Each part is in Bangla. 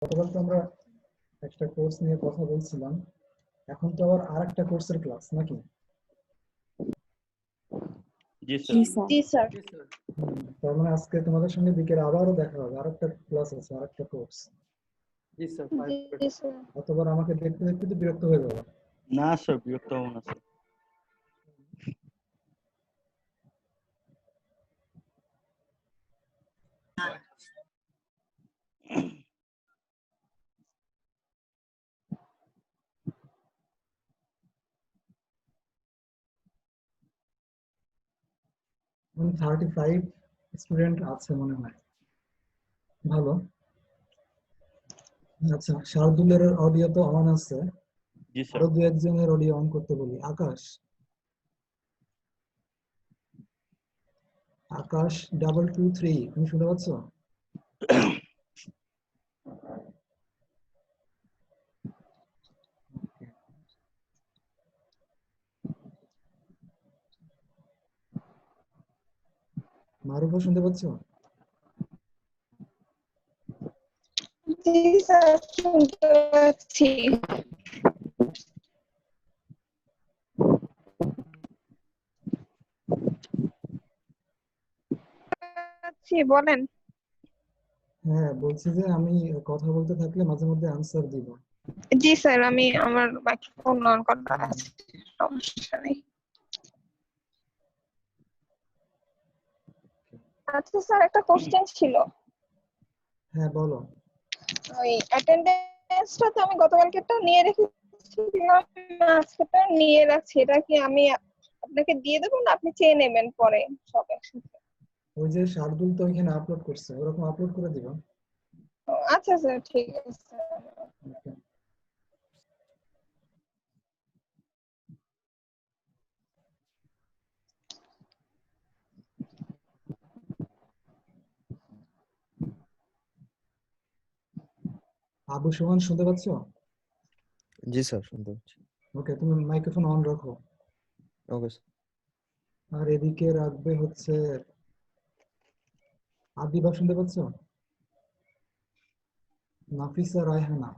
গতকাল তো আমরা একটা কোর্স নিয়ে কথা বলছিলাম, এখন তো আবার আরেকটা কোর্সের ক্লাস নাকি? জি জি স্যার। স্যার। তার মানে আজকে তোমাদের সঙ্গে বিকেলে আবারও দেখা হবে, আরেকটা ক্লাস আছে, আরেকটা কোর্স। জি স্যার। অতবার আমাকে দেখতে দেখতে তো বিরক্ত হয়ে যাবে। না স্যার, বিরক্ত হব না স্যার। এখন 35 স্টুডেন্ট আছে মনে হয়। ভালো। আচ্ছা, শার্দুলের অডিও তো অন আছে, জি স্যার। আরো দু একজনের অডিও অন করতে বলি। আকাশ, আকাশ 223, তুমি শুনতে পাচ্ছ? মারুফও শুনতে পাচ্ছ? জি স্যার, শুনতে পাচ্ছি। বলেন। হ্যাঁ, বলছি যে আমি কথা বলতে থাকলে মাঝে মধ্যে আনসার দিব। জি স্যার, আমি আমার মাইক্রোফোন অন করা আছে, সমস্যা নেই। আচ্ছা স্যার, একটা কোশ্চেন ছিল। হ্যাঁ বলো। ওই অ্যাটেন্ডেন্সটা তো আমি গতকালকেরটা নিয়ে রেখেছিলাম, আজকেরটা নিয়ে রাখছি। এটা কি আমি আপনাকে দিয়ে দেবো না আপনি চেয়ে নেবেন পরে সব একসাথে? ওই যে শার্দুল তো ওইখানে আপলোড করছে, ওরকম আপলোড করে দিবা। আচ্ছা স্যার, ঠিক আছে। Okay. আবু সুমন শুনতে পাচ্ছ? জি স্যার, শুনতে পাচ্ছি। ওকে, তুমি মাইক্রোফোন অন রাখো। Okay sir. আর এদিকে রাখবে হচ্ছে আদিবা, শুনতে পাচ্ছ? নাফিসা রায়হানা।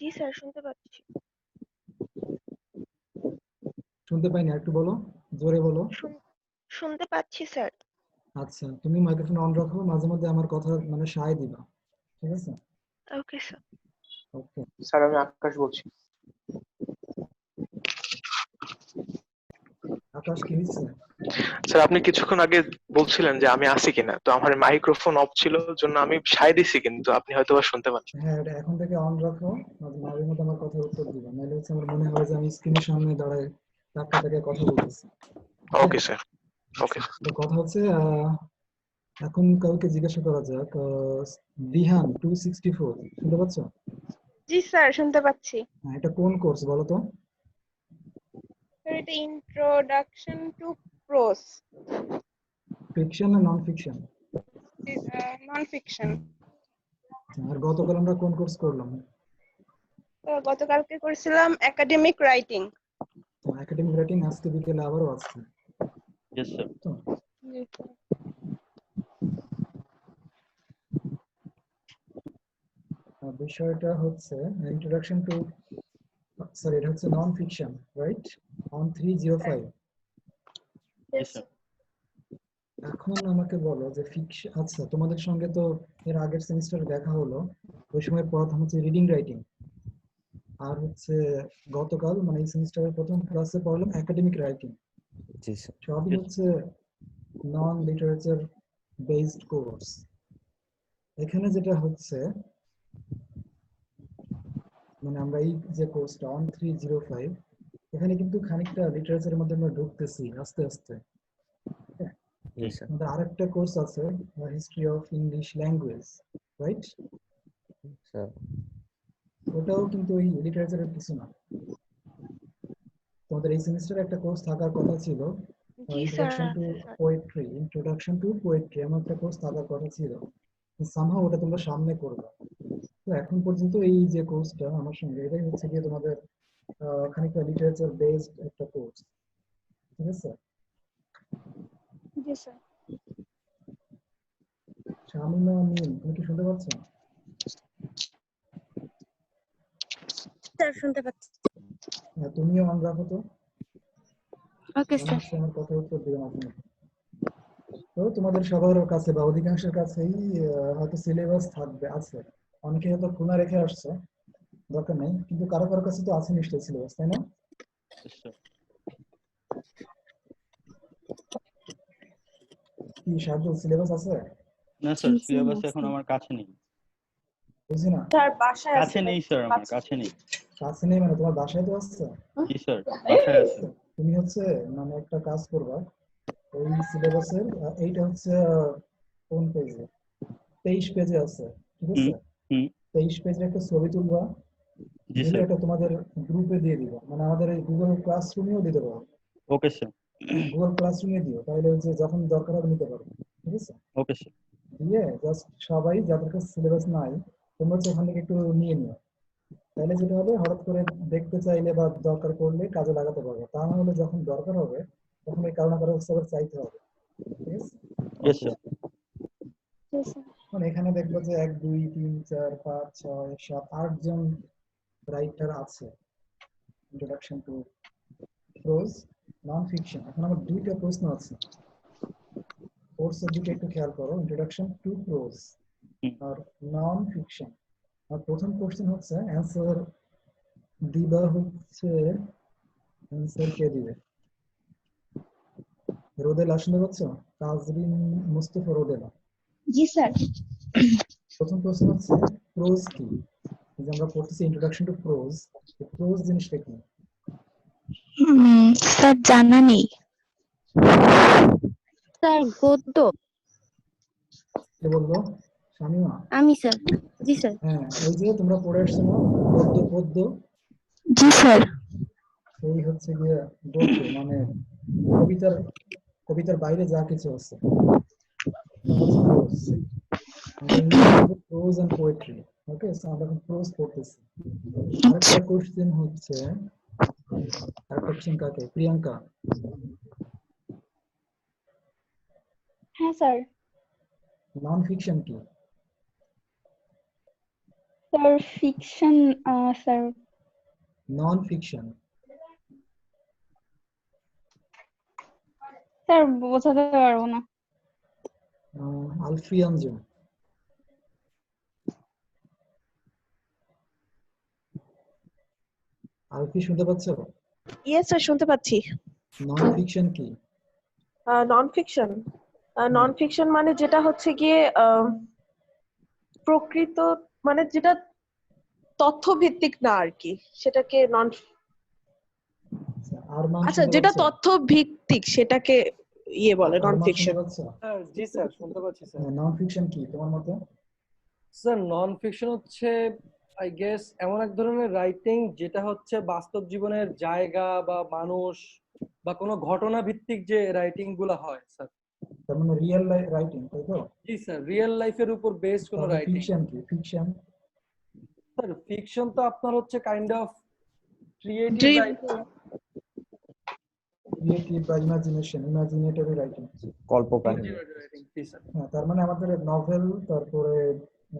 জি স্যার, শুনতে পাচ্ছি। শুনতে পাইনি, একটু বলো, জোরে বলো। শুনতে পাচ্ছি স্যার। আচ্ছা, তুমি মাইক্রোফোন অন রাখো, মাঝে মধ্যে আমার কথা মানে সায় দিবা, ঠিক আছে? ওকে স্যার। ওকে। স্যার, আমি আকাশ বলছি। আকাশ, কি হচ্ছে? স্যার, আপনি কিছুক্ষণ আগে বলছিলেন যে আমি আছি কিনা, তো আমার মাইক্রোফোন অফ ছিল, জন্য আমি সায় দিছি, কিন্তু আপনি হয়তো বা শুনতে পাচ্ছেন। হ্যাঁ, এটা এখন থেকে অন রাখো, মাঝে মধ্যে আমার কথার উত্তর দিবা, নাহলে হচ্ছে আমার মনে হয় যে আমি স্ক্রিনের সামনে দাঁড়ায় ধাক্কা থেকে কথা বলতেছি। Okay sir. ওকে। তো কথা হচ্ছে এখন কাউকে জিজ্ঞাসা করা যাক। দিহান 264, শুনতে পাচ্ছ? জি স্যার, শুনতে পাচ্ছি। হ্যাঁ, এটা কোন কোর্স বলো তো? স্যার, এটা ইন্ট্রোডাকশন টু প্রোস, ফিকশন না নন ফিকশন? নন ফিকশন। আর গতকাল আমরা কোন কোর্স করলাম? গতকালকে করেছিলাম একাডেমিক রাইটিং। একাডেমিক রাইটিং আজকে বিকেলে আবারও আসছে। Yes sir. তো বিষয়টা হচ্ছে ইন্ট্রোডাকশন টু, সরি এটা হচ্ছে non fiction, right? On 305। Yes sir. এখন আমাকে বলো যে ফিকশন, আচ্ছা তোমাদের সঙ্গে তো এর আগের সেমিস্টারে দেখা হলো, ওই সময় পড়াতাম হচ্ছে রিডিং রাইটিং। আর হচ্ছে গতকাল মানে এই সেমিস্টারের প্রথম ক্লাসে পড়লাম একাডেমিক রাইটিং। জি স্যার। সবই হচ্ছে নন লিটারেচার বেসড কোর্স। এখানে যেটা হচ্ছে মানে আমরা এই যে কোর্সটা অন 305, এখানে কিন্তু খানিকটা লিটারেচারের মধ্যে আমরা ঢুকতেছি আস্তে আস্তে। জি স্যার। আমাদের আরেকটা কোর্স আছে, history of English language, right? Sir. ওটাও কিন্তু ওই লিটারেচারের কিছু না। তোমাদের এই সেমিস্টারে একটা কোর্স থাকার কথা ছিল, জি স্যার। ইন্ট্রোডাকশন টু পোয়েট্রি, এমন একটা কোর্স থাকার কথা ছিল। সামহাও ওটা তোমরা সামনে করবে। তো এখন পর্যন্ত এই যে কোর্সটা আমার সঙ্গে, এটাই হচ্ছে গিয়ে তোমাদের খানিকটা লিটারেচার বেসড একটা কোর্স, ঠিক আছে? জি স্যার। শামিমা মিম, তুমি কি শুনতে পাচ্ছ? স্যার শুনতে পাচ্ছি। তুমিও অন রাখো তো, ওকে মনে স্যার। হচ্ছে আমার কথা উত্তর দিবে না তুমি। তো তোমাদের সবার কাছে বা অধিকাংশের কাছেই হয়তো সিলেবাস থাকবে, আছে। অনেকে হয়তো খুনা রেখে আসছে, দরকার নেই, কিন্তু কারো কারো কাছে তো আছে নিশ্চয়ই সিলেবাস, তাই না? Yes, sir. কি শার্দুল, সিলেবাস আছে? না স্যার, সিলেবাস এখন আমার কাছে নেই। বুঝি না। স্যার বাসায় কাছে নেই স্যার, আমার কাছে নেই। কাছে নেই মানে তোমার বাসায় তো আছে। জি স্যার, বাসায় আছে। তুমি হচ্ছে মানে একটা কাজ করবা, ওই সিলেবাসের এইটা হচ্ছে কোন পেজে, 23 পেজে আছে, ঠিক আছে? হুম 23 পেজের একটা ছবি তুলবা, জি তুলে স্যার। এটা তোমাদের গ্রুপে দিয়ে দিবা, মানে আমাদের এই গুগল ক্লাসরুমেও দিতে পারো। Okay sir. গুগল ক্লাসরুমে দিও, তাহলে হচ্ছে যখন দরকার হবে নিতে পারো, ঠিক আছে? Okay sir. দিয়ে জাস্ট সবাই যাদের কাছে সিলেবাস নাই, তোমরা হচ্ছে ওখান থেকে একটু নিয়ে নিও, তাহলে যেটা হবে হঠাৎ করে দেখতে চাইলে বা দরকার পড়লে কাজে লাগাতে পারবে, তা না হলে যখন দরকার হবে তখন এই কারণে কারো কাছে আবার চাইতে হবে, ঠিক আছে? Yes sir. মানে এখানে দেখবো যে 1 2 3 4 5 6 7 8 জন রাইটার আছে। Introduction to pros non fiction. এখন আমার দুইটা প্রশ্ন আছে, কোর্সের দিকে একটু খেয়াল করো। ইন্ট্রোডাকশন টু প্রোজ আর নন ফিকশন। আর প্রথম কোশ্চেন হচ্ছে অ্যান্সার দিবা হচ্ছে, অ্যান্সার কে দিবে? রোদেলা, শুনতে পাচ্ছ? তাজরিন মুস্তফা রোদেলা। জি স্যার। প্রথম প্রশ্ন হচ্ছে প্রোজ কি? এই যে আমরা পড়তেছি ইন্ট্রোডাকশন টু প্রোজ, প্রোজ জিনিসটা কি? স্যার জানা নেই। স্যার গদ্য। কে বললো? শামিমা? আমি স্যার। জি স্যার। হ্যাঁ, ওই যে তোমরা পড়ে আসছো না গদ্য পদ্য, জি স্যার। এই হচ্ছে গিয়ে গদ্য, মানে কবিতার কবিতার বাইরে যা কিছু আছে প্রোজ এন্ড পোয়েট্রি। ওকে, আমরা এখন প্রোজ পড়তেছি। আরেকটা কোশ্চেন হচ্ছে, আরেকটা কোশ্চেন কাকে? প্রিয়াঙ্কা। হ্যাঁ স্যার। নন ফিকশন কি? Sir fiction, sir non fiction sir বোঝাতে পারবো না। আলফিয়ানজম। আলফি, শুনতে পাচ্ছ? ইয়েস স্যার শুনতে পাচ্ছি। নন ফিকশন কি? নন ফিকশন, নন ফিকশন মানে যেটা হচ্ছে গিয়ে প্রকৃত, মানে যেটা তথ্য ভিত্তিক না আর কি, সেটাকে নন, আরমান, আচ্ছা শুনতে যেটা পাচ্ছ? তথ্য ভিত্তিক সেটাকে ইয়ে বলে নন আরমান, শুনতে ফিকশন। পাচ্ছ? জি স্যার শুনতে পাচ্ছি স্যার। নন ফিকশন কি তোমার মতে? স্যার নন ফিকশন হচ্ছে আই গেস এমন এক ধরনের রাইটিং যেটা হচ্ছে বাস্তব জীবনের জায়গা বা মানুষ বা কোনো ঘটনা ভিত্তিক যে রাইটিং গুলো হয় স্যার। তার মানে রিয়েল লাইফ রাইটিং, তাই তো? জি স্যার, রিয়েল লাইফের উপর বেসড কোনো রাইটিং। ফিকশন কি? ফিকশন স্যার ফিকশন তো আপনার হচ্ছে kind of creative Dream. Writing. Creative বা ইমাজিনেটরি রাইটিং, কল্পকাহিনী। জি স্যার। হ্যাঁ, তার মানে আমাদের নভেল, তারপরে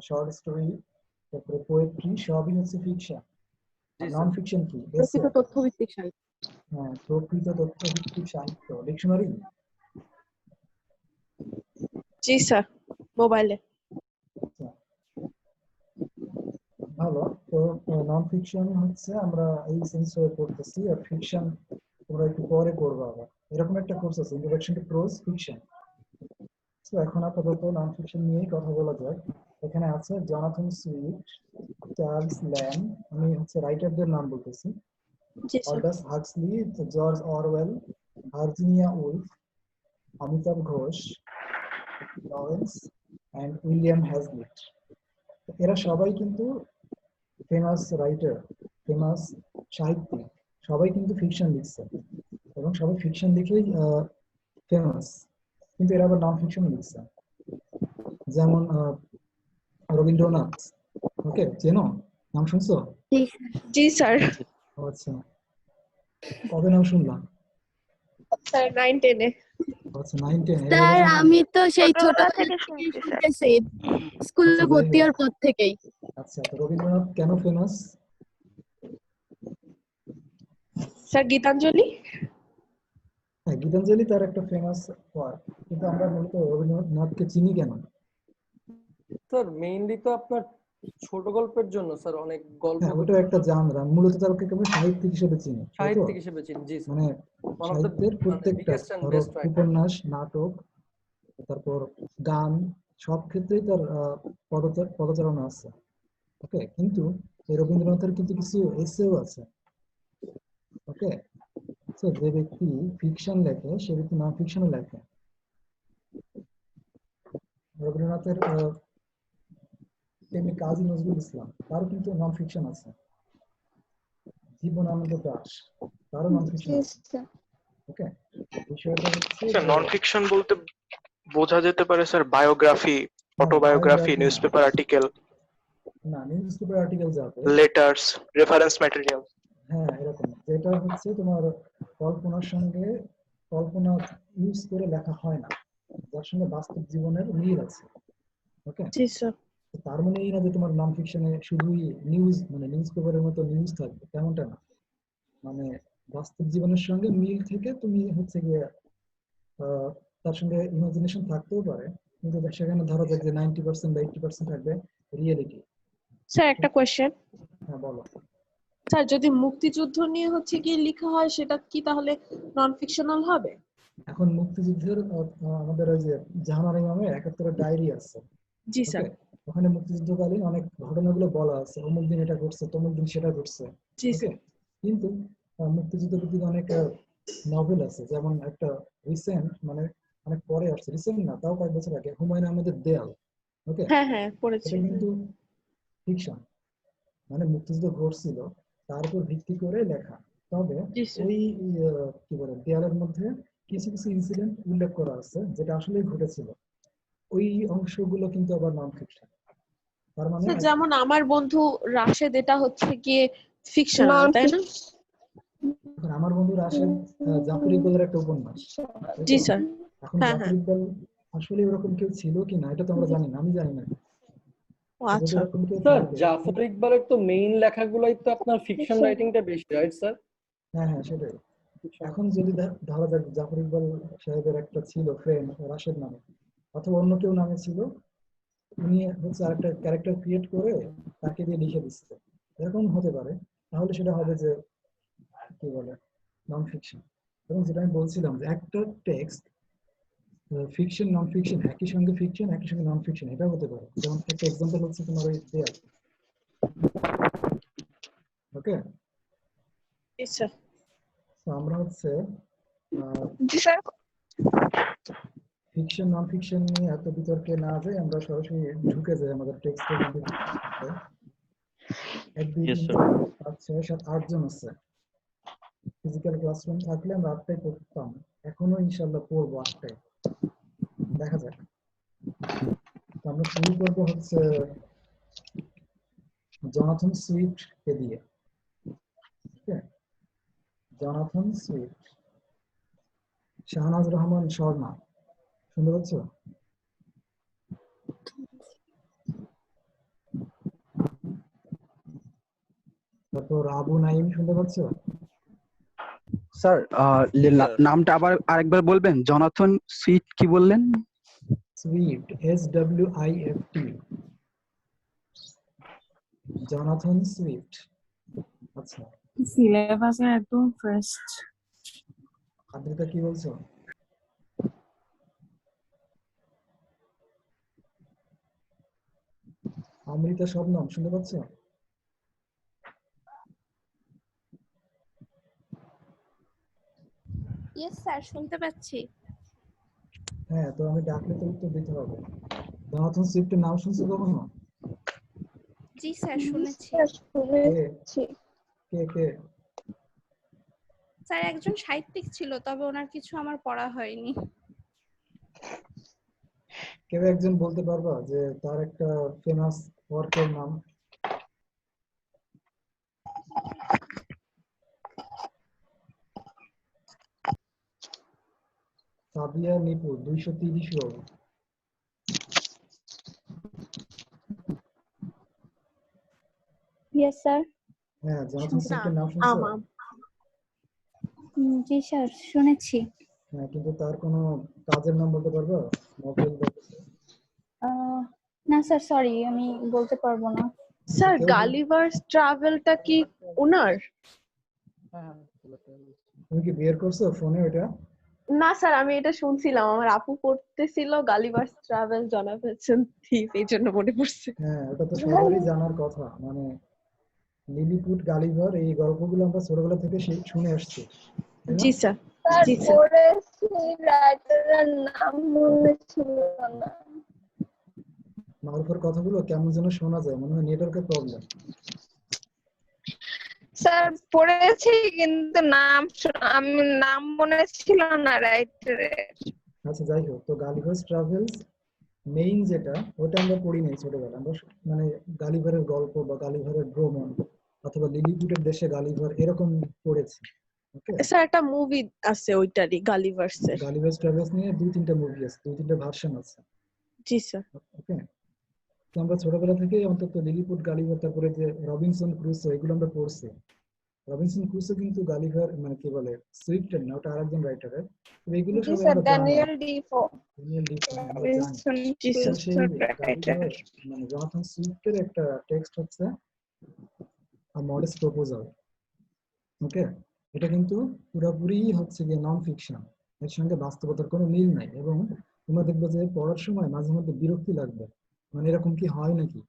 শর্ট স্টোরি, তারপরে পোয়েট্রি সবই হচ্ছে ফিকশন। জি নন স্যার। ফিকশন কি? প্রকৃত তথ্য ভিত্তিক সাহিত্য। হ্যাঁ, প্রকৃত তথ্যভিত্তিক সাহিত্য। ডিকশনারি? জি স্যার, মোবাইলে। ভালো। তো নন ফিকশন হচ্ছে আমরা এই সেন্সে পড়তেছি, আর ফিকশন তোমরা একটু পরে পড়বা। আবার এরকম একটা কোর্স আছে, ইন্ট্রোডাকশন টু প্রোজ ফিকশন। তো এখন আপাতত নন ফিকশন নিয়েই কথা বলা যাক। এখানে আছে জনাথন সুইফট, চার্লস ল্যাম্ব, আমি হচ্ছে রাইটারদের নাম বলতেছি, জি sir. Aldous Huxley, George Orwell, Virginia Woolf, Amitav Ghosh, Lawrence and William Hazlitt. এরা সবাই কিন্তু ফেমাস রাইটার, ফেমাস সাহিত্যিক, সবাই কিন্তু ফিকশন লিখছে এবং সবাই ফিকশন লিখেই ফেমাস, কিন্তু এরা আবার নন ফিকশন লিখছে। যেমন রবীন্দ্রনাথ, ওকে চেনো? নাম শুনছো? জি স্যার। আচ্ছা, কবে নাম শুনলাম? স্যার 9 10 এ। আচ্ছা, 9 10 স্যার আমি তো সেই ছোটবেলা ছোটবেলা থেকে থেকেই শুনছি স্যার। শুনতেছি, স্কুলে আচ্ছা, যাই ভর্তি হোক। হওয়ার পর থেকেই। আচ্ছা, তো রবীন্দ্রনাথ কেন ফেমাস? স্যার গীতাঞ্জলি। হ্যাঁ, গীতাঞ্জলি তার একটা ফেমাস ওয়ার্ক, কিন্তু আমরা মূলত রবীন্দ্রনাথকে চিনি কেন? স্যার মেইনলি তো আপনার ছোট গল্পের জন্য স্যার, অনেক গল্প হ্যাঁ, ওটা একটা জানরা, মূলত তাকে কেবল সাহিত্যিক হিসেবে চিনি, তাই তো? সাহিত্যিক হিসেবে চিনি। জি স্যার, মানে ওয়ান অফ দ্য সাহিত্যের প্রত্যেকটা, বিগেস্ট এন্ড ধরো বেস্ট রাইটার। উপন্যাস, নাটক, তারপর গান, সব ক্ষেত্রেই তার পদচারণা আছে। ওকে, কিন্তু এই রবীন্দ্রনাথের কিন্তু কিছু এসেও আছে। ওকে, তো যে ব্যক্তি ফিকশন লেখে সে ব্যক্তি নন ফিকশনও লেখে। রবীন্দ্রনাথের তেমনি কাজী নজরুল ইসলাম, তারও কিন্তু নন ফিকশন আছে। জীবনানন্দ দাশ, তারও নন ফিকশন জি আছে। স্যার। ওকে, বিষয়টা হচ্ছে স্যার যে নন ফিকশন বলতে বোঝা যেতে পারে স্যার বায়োগ্রাফি, অটোবায়োগ্রাফি, biography না, নিউজ পেপার আর্টিকেল, না নিউজ পেপার আর্টিকেল যাবে, লেটার্স, রেফারেন্স ম্যাটেরিয়াল। হ্যাঁ এরকম, যেটা হচ্ছে তোমার কল্পনার সঙ্গে কল্পনা ইউজ করে লেখা হয় না, যার সঙ্গে বাস্তব জীবনের মিল আছে। ওকে, জি স্যার। তার মানে এই না যে তোমার নন ফিকশনে শুধুই নিউজ, মানে নিউজ পেপারের মতো নিউজ থাকবে, তেমনটা না। মানে বাস্তব জীবনের সঙ্গে মিল থেকে তুমি হচ্ছে গিয়ে আহ, তার সঙ্গে ইমাজিনেশন থাকতেও পারে, কিন্তু সেখানে ধরা যাক যে 90% বা 80% থাকবে রিয়েলিটি। স্যার একটা কোয়েশ্চেন। হ্যাঁ বলো। স্যার যদি মুক্তিযুদ্ধ নিয়ে হচ্ছে কি লেখা হয় সেটা কি তাহলে নন ফিকশনাল হবে? এখন মুক্তিযুদ্ধের আমাদের ওই যে জাহানারা ইমামের 71 ডায়েরি আছে। জি স্যার। ওকে, ওখানে মুক্তিযুদ্ধকালীন অনেক ঘটনাগুলো বলা আছে, অমুক দিন এটা ঘটছে, তমুক দিন সেটা ঘটছে। জি ওকে, স্যার। কিন্তু মুক্তিযুদ্ধ ভিত্তিক অনেক নভেল আছে, যেমন একটা রিসেন্ট, মানে অনেক পরে আসছে, রিসেন্ট না তাও কয়েক বছর আগে, হুমায়ুন আহমেদের দেয়াল। ওকে, হ্যাঁ হ্যাঁ পড়েছি। এটা কিন্তু ফিকশন, মানে মুক্তিযুদ্ধ ঘটছিল তার উপর ভিত্তি করে লেখা। তবে জি স্যার। ওই কি বলে দেয়ালের মধ্যে কিছু কিছু ইনসিডেন্ট উল্লেখ করা আছে যেটা আসলে ঘটেছিল, ওই অংশগুলো কিন্তু আবার নন ফিকশন। তার মানে স্যার যেমন আমার বন্ধু রাশেদ, এটা হচ্ছে গিয়ে ফিকশনাল নন তাই না? এখন আমার বন্ধু রাশেদ জাফর ইকবালের একটা উপন্যাস, তাই জি তো? স্যার। এখন হ্যাঁ জাফর হ্যাঁ। ইকবাল আসলে ওরকম কেউ ছিল কি না এটা তো আমরা জানি না, আমি জানি না। ও যদি আচ্ছা। এরকম কেউ স্যার থাকে, জাফর ইকবালের তো মেইন লেখাগুলোই তো আপনার ফিকশন রাইটিংটা বেশি, রাইট স্যার? হ্যাঁ হ্যাঁ সেটাই। এখন যদি ধরা যাক জাফর ইকবাল সাহেবের একটা ছিল ফ্রেন্ড রাশেদ নামে, অথবা অন্য কেউ নামে ছিল, উনি হচ্ছে আরেকটা ক্যারেক্টার ক্রিয়েট করে তাকে দিয়ে লিখে দিচ্ছে, এরকম হতে পারে, তাহলে সেটা হবে যে কি বলে নন ফিকশন। এবং যেটা আমি বলছিলাম যে একটা টেক্সট ফিকশন নন ফিকশন একই সঙ্গে, ফিকশন একই সঙ্গে নন ফিকশন, এটা হতে পারে। যেমন একটা এক্সাম্পল হচ্ছে তোমার ওই দেয়াল। ওকে, জি স্যার। তো আমরা হচ্ছে জি স্যার। ফিকশন নন ফিকশন নিয়ে এত বিতর্কে না যাই, আমরা সরাসরি ঢুকে যাই আমাদের টেক্সটের মধ্যে। 1 2 Yes, 3 sir. 4 5 6 7 8 জন আছে। ফিজিক্যাল ক্লাসরুম থাকলে আমরা 8টায় পড়তাম, এখনো ইনশাল্লাহ পড়বো 8টায়, দেখা যাক। তো আমরা শুরু করবো হচ্ছে জনাথন সুইফট কে দিয়ে। ঠিক আছে, জনাথন সুইফট, শাহনাজ রহমান শর্মা, শুনতে পাচ্ছ? তারপর আবু নাইম, শুনতে পাচ্ছ? স্যার নামটা আবার আরেকবার বলবেন? জনাথন সুইট কি বললেন? Swift, SWIFT, Jonathan Swift. আচ্ছা, সিলেবাসের একদম ফার্স্ট। আদ্রিতা কি বলছো? অমৃতা শবনম, শুনতে পাচ্ছ? ইয়েস স্যার, শুনতে পাচ্ছি। হ্যাঁ, তো আমি ডাকলে তো উত্তর দিতে হবে। জনাথন সুইফটের নাম শুনছো কখনো? জি স্যার, শুনেছি। কে শুনেছি। কে কে? স্যার একজন সাহিত্যিক ছিল, তবে ওনার কিছু আমার পড়া হয়নি। কেউ একজন বলতে পারবা যে তার একটা ফেমাস ওয়ার্কের নাম? Sadia Nipu, 230 roll. Yes sir. হ্যাঁ, জনাথন সুইফটের নাম শুনছো? আমাম। জি স্যার, শুনেছি। হ্যাঁ, কিন্তু তার কোনো কাজের নাম বলতে পারবো? নভেল বা কিছু? না স্যার, সরি, আমি বলতে পারবো না। স্যার কেউ গালিভার্স ট্রাভেলটা কি ওনার? তুমি কি বের করছো ফোনে ওটা? না স্যার, আমি এটা শুনছিলাম, আমার আপু পড়তেছিল গালিভার্স ট্রাভেল জনাব থিপ, এই জন্য মনে পড়ছে। হ্যাঁ, ওটা তো সবারই জানার কথা। মানে লিলিপুট গালিভার এই গল্পগুলো আমরা ছোটবেলা থেকে শুনে আসছি, তাই না? জি স্যার। স্যার জি স্যার। পড়েছি, রাইটারের নাম মনে ছিল না। মারুফের কথাগুলো কেমন যেন শোনা যায়, মনে হয় নেটওয়ার্কের প্রবলেম। স্যার পড়েছি কিন্তু আমি নাম মনে ছিল না রাইটারের। আচ্ছা, যাই হোক, তো গালিভার্স ট্রাভেলস মেইন যেটা, ওটা আমরা পড়ি নাই ছোটবেলা। আমরা মানে গালিভারের গল্প বা গালিভারের ভ্রমণ অথবা লিলিপুটের দেশে গালিভার এরকম পড়েছি। ওকে, স্যার একটা মুভি আছে ওইটারই, গালিভার্সের। গালিভার্স ট্রাভেলস নিয়ে 2-3টা মুভি আছে, 2-3টা ভার্সন আছে। জি স্যার। ওকে, তো আমরা ছোটবেলা থেকে অন্তত লিলিপুট, গালিভার, তারপরে যে রবিনসন ক্রুসো, এগুলো আমরা পড়ছি। রবিনসন ক্রুসো কিন্তু গালিভার মানে কি বলে, সুইফটের না, ওটা আরেকজন রাইটারের। তো এগুলো জি সবাই স্যার, আমরা জানি। Daniel Defoe. ড্যানিয়েল ডিফো, হ্যাঁ, আমরা জানি। রবিনসন জি তো স্যার। সেই ক্রুসোর রাইটার। গালিভার মানে জনাথন সুইফটের একটা টেক্সট হচ্ছে মডেস্ট প্রপোজাল। ওকে, এটা কিন্তু পুরোপুরি হচ্ছে গিয়ে নন ফিকশন, এর সঙ্গে বাস্তবতার কোনো মিল নাই। এবং তোমরা দেখবে যে পড়ার সময় মাঝে মধ্যে বিরক্তি লাগবে, মানে এরকম কি হয় নাকি।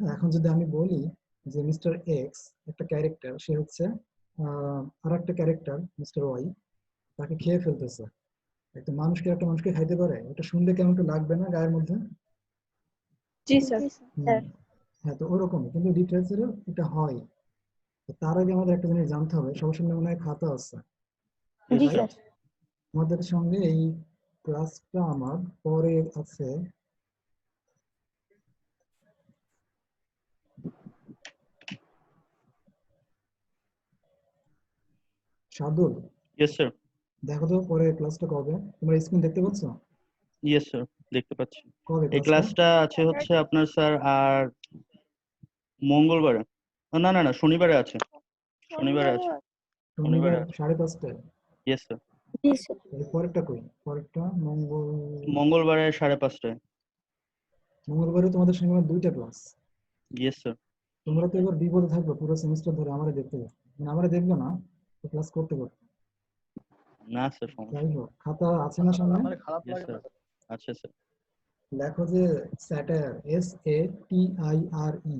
হ্যাঁ, এখন যদি আমি বলি যে মিস্টার এক্স একটা ক্যারেক্টার, সে হচ্ছে আর একটা ক্যারেক্টার মিস্টার ওয়াই, তাকে খেয়ে ফেলতেছে। একটা মানুষকে খাইতে পারে? এটা শুনলে কেমন একটু লাগবে না গায়ের মধ্যে? জি স্যার। হুম, হ্যাঁ, তো ওরকমই কিন্তু লিটারেচারে এটা হয়। তো তার আগে আমাদের একটা জিনিস জানতে হবে, সবার সামনে মনে হয় খাতা আছে, জি রাইট? স্যার। আমাদের সঙ্গে এই ক্লাসটা আমার পরে আছে। Shardul, yes sir. দেখো তো পরে ক্লাসটা কবে? তোমার স্ক্রিন দেখতে পাচ্ছ? ইয়েস স্যার, দেখতে পাচ্ছি। কবে এই ক্লাসটা? ক্লাসটা আছে হচ্ছে আপনার স্যার আর মঙ্গলবারে, না না না, শনিবারে আছে। শনিবারে আছে। শনিবার শনিবারে আছে। 5:30টায়? Yes sir. জি স্যার। তাহলে পরেরটা কই? পরেরটা মঙ্গলবারে 5:30টায়। মঙ্গলবারে তোমাদের সঙ্গে আমার 2টা ক্লাস। Yes sir. তোমরা তো এবার বিপদে থাকবে পুরো সেমিস্টার ধরে, আমারে দেখতে হবে, মানে আমারে দেখবে না, তো ক্লাস করতে করতে। না স্যার, সমস্যা যাই হোক, খাতা আছে না সামনে? ইয়েস স্যার, আছে স্যার। লেখো যে স্যাটায়ার, SATIRE।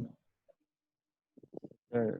স্যার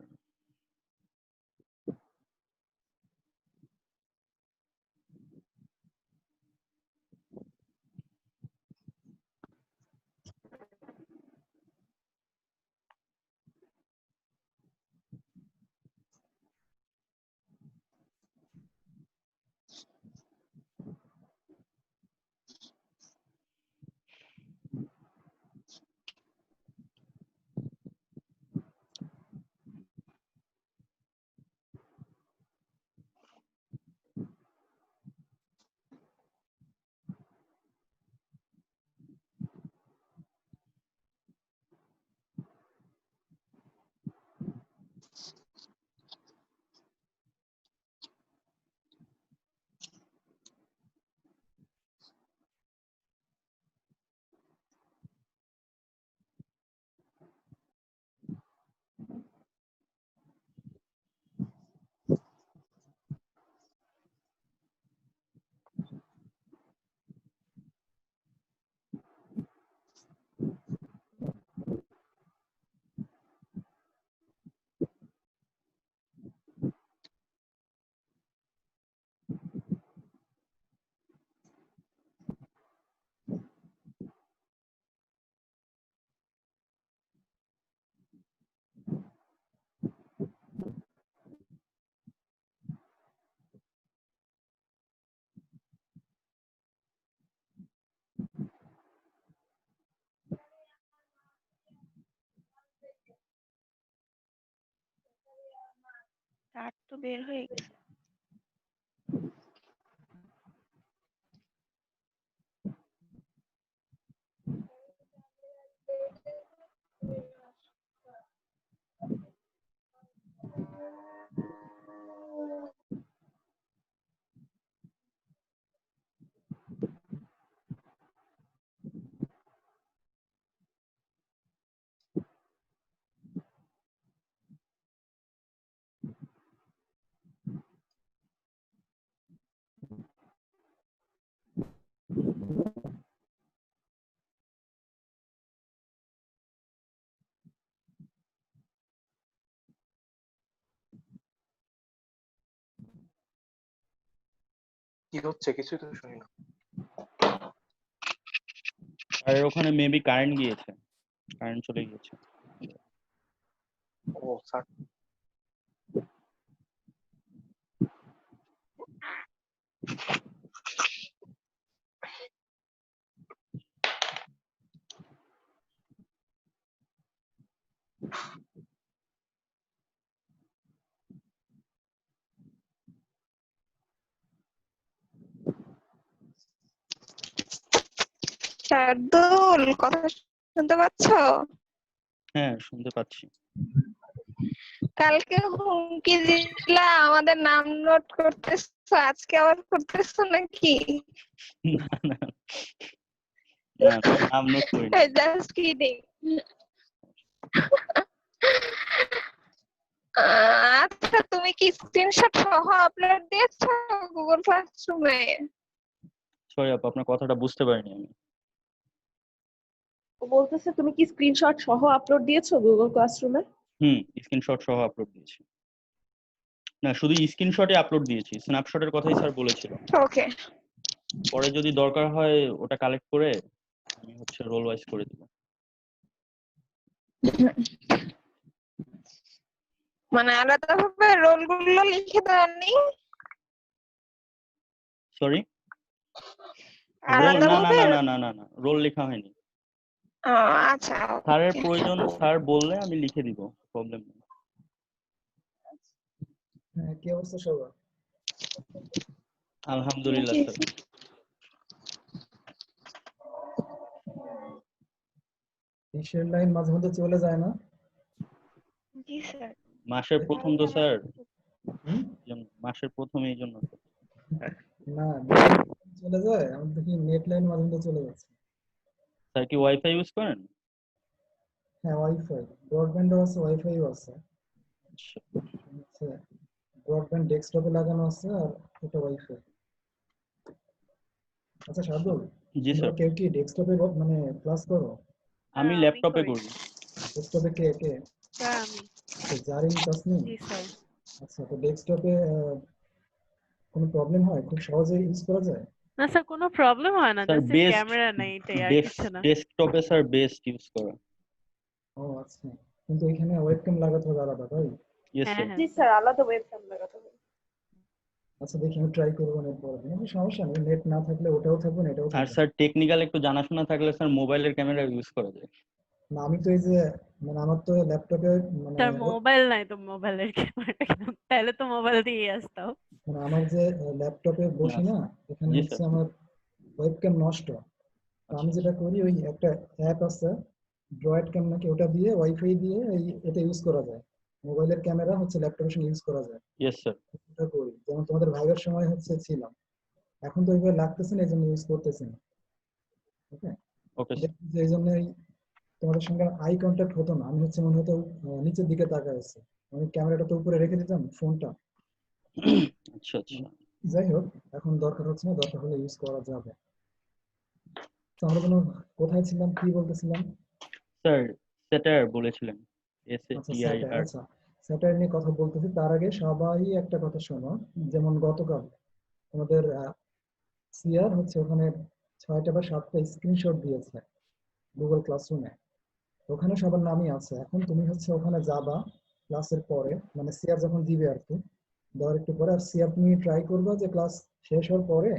তার তো বের হয়ে গেছে। কি হচ্ছে কিছুই তো শুনি না। আর ওখানে মেবি কারেন্ট গিয়েছে, কারেন্ট চলে গিয়েছে। ও স্যার, শার্দুল, কথা শুনতে পাচ্ছ? হ্যাঁ শুনতে পাচ্ছি। কালকে হুমকি দিলা আমাদের নাম নোট করতেছো, আজকে আবার করতেছো নাকি? না না না, নাম নোট করিনি। Just kidding. আচ্ছা, তুমি কি স্ক্রিনশট সহ আপলোড দিয়েছো গুগল ক্লাসরুমে? সরি আপু, আপনার কথাটা বুঝতে পারিনি আমি। ও বলতেছে তুমি কি স্ক্রিনশট সহ আপলোড দিয়েছো গুগল ক্লাসরুমে? স্ক্রিনশট সহ আপলোড দিয়েছি। না, শুধু স্ক্রিনশটই আপলোড দিয়েছি, স্ন্যাপশটের কথাই স্যার বলেছিল। ওকে। পরে যদি দরকার হয় ওটা কালেক্ট করে আমি রোল ওয়াইজ করে দিব। মানে আলাদাভাবে রোলগুলো লিখে দেননি? সরি, রোল না না আলাদাভাবে? না না না না না, রোল লেখা হয়নি। আচ্ছা, স্যারের ওকে। প্রয়োজন, স্যার বললে আমি লিখে দিব, প্রবলেম নেই। হ্যাঁ, কি অবস্থা সবার? আলহামদুলিল্লাহ স্যার। কিসের লাইন মাঝে মধ্যে চলে যায় না? জি স্যার। মাসের প্রথম তো স্যার, হুম? মাসের প্রথম এই জন্য তো। না, net চলে যায়, আমি দেখি নেট লাইন মাঝে মধ্যে চলে যাচ্ছে। স্যার কি ওয়াইফাই ইউজ করেন? হ্যাঁ, ওয়াইফাই, ব্রডব্যান্ডও আছে, ওয়াইফাইও আছে। ব্রডব্যান্ড ডেস্কটপে লাগানো আছে আর এটা ওয়াইফাই। আচ্ছা শার্দুল, জি তোমরা স্যার, কেউ কি ডেস্কটপে মানে ক্লাস করো? আমি ল্যাপটপে করি। ডেস্কটপে কে কে? স্যার আমি। জারিন, তাসনিম? জি স্যার। আচ্ছা, তো ডেস্কটপে কোনো প্রবলেম হয়? খুব সহজে ইউজ করা যায়? না স্যার, কোনো প্রবলেম হয় না, স্যার জাস্ট বেস্ট, ক্যামেরা নেই, এটাই আর কিছু না। ডেস্কটপে স্যার বেস্ট ইউজ করা। ও আচ্ছা, কিন্তু এখানে ওয়েবক্যাম লাগাতে হবে আলাদা, তাই? ইয়েস হ্যাঁ স্যার। জি স্যার, আলাদা ওয়েবক্যাম লাগাতে হবে। আচ্ছা, দেখি আমি ট্রাই করবো নেট পরে। সমস্যা নেই, নেট না থাকলে ওটাও থাকবে না, এটাও আর থাকবে না। স্যার টেকনিক্যাল একটু জানাশোনা থাকলে স্যার মোবাইলের ক্যামেরা ইউজ করা যায়। না, আমি তো এই যে মানে আমার তো ল্যাপটপে মানে স্যার মোবাইল নাই তো মোবাইলের ক্যামেরাটা কেন? তাহলে তো মোবাইল দিয়ে আসতাম। মানে আমার যে ল্যাপটপে বসি না, এখানে জি হচ্ছে স্যার। আমার ওয়েবক্যাম নষ্ট। তো আমি যেটা করি, ওই একটা অ্যাপ আছে ড্রয়েড ক্যাম নাকি, ওটা দিয়ে ওয়াইফাই দিয়ে এটা ইউজ করা যায়। মোবাইলের ক্যামেরা হচ্ছে ল্যাপটপের সঙ্গে ইউজ করা যায়। Yes sir. এটা করি, যেমন তোমাদের ভাইবের সময় হচ্ছে ছিলাম, এখন তো ওইভাবে লাগতেছে না, এই জন্য ইউজ করতেছি না। ওকে, ওকে স্যার। এই জন্যই তোমাদের সঙ্গে আই কন্ট্যাক্ট হতো না, আমি হচ্ছে মনে হতো নিচের দিকে তাকায় আছি, আমি ক্যামেরাটা তো উপরে রেখে দিতাম ফোনটা। আচ্ছা আচ্ছা। যাই হোক, এখন দরকার হচ্ছে না, দরকার হলে ইউজ করা যাবে। তো আমরা কোনো কোথায় ছিলাম, কি বলতেছিলাম? স্যার স্যাটার বলেছিলেন, এস এ আচ্ছা, টি আই স্যাটার। আর। আচ্ছা, স্যাটার নিয়ে কথা বলতেছি, তার আগে সবাই একটা কথা শোনো। যেমন গতকাল আমাদের সিআর হচ্ছে ওখানে 6টা বা 7টা স্ক্রিনশট দিয়েছে গুগল ক্লাসরুমে, ওখানে সবার নামই আছে। এখন তুমি হচ্ছে ওখানে যাবা ক্লাসের পরে, মানে সিআর যখন দিবে আর কি, দেওয়ার একটু পরে, আর সিআর তুমি ট্রাই করবা যে ক্লাস শেষ হওয়ার পরে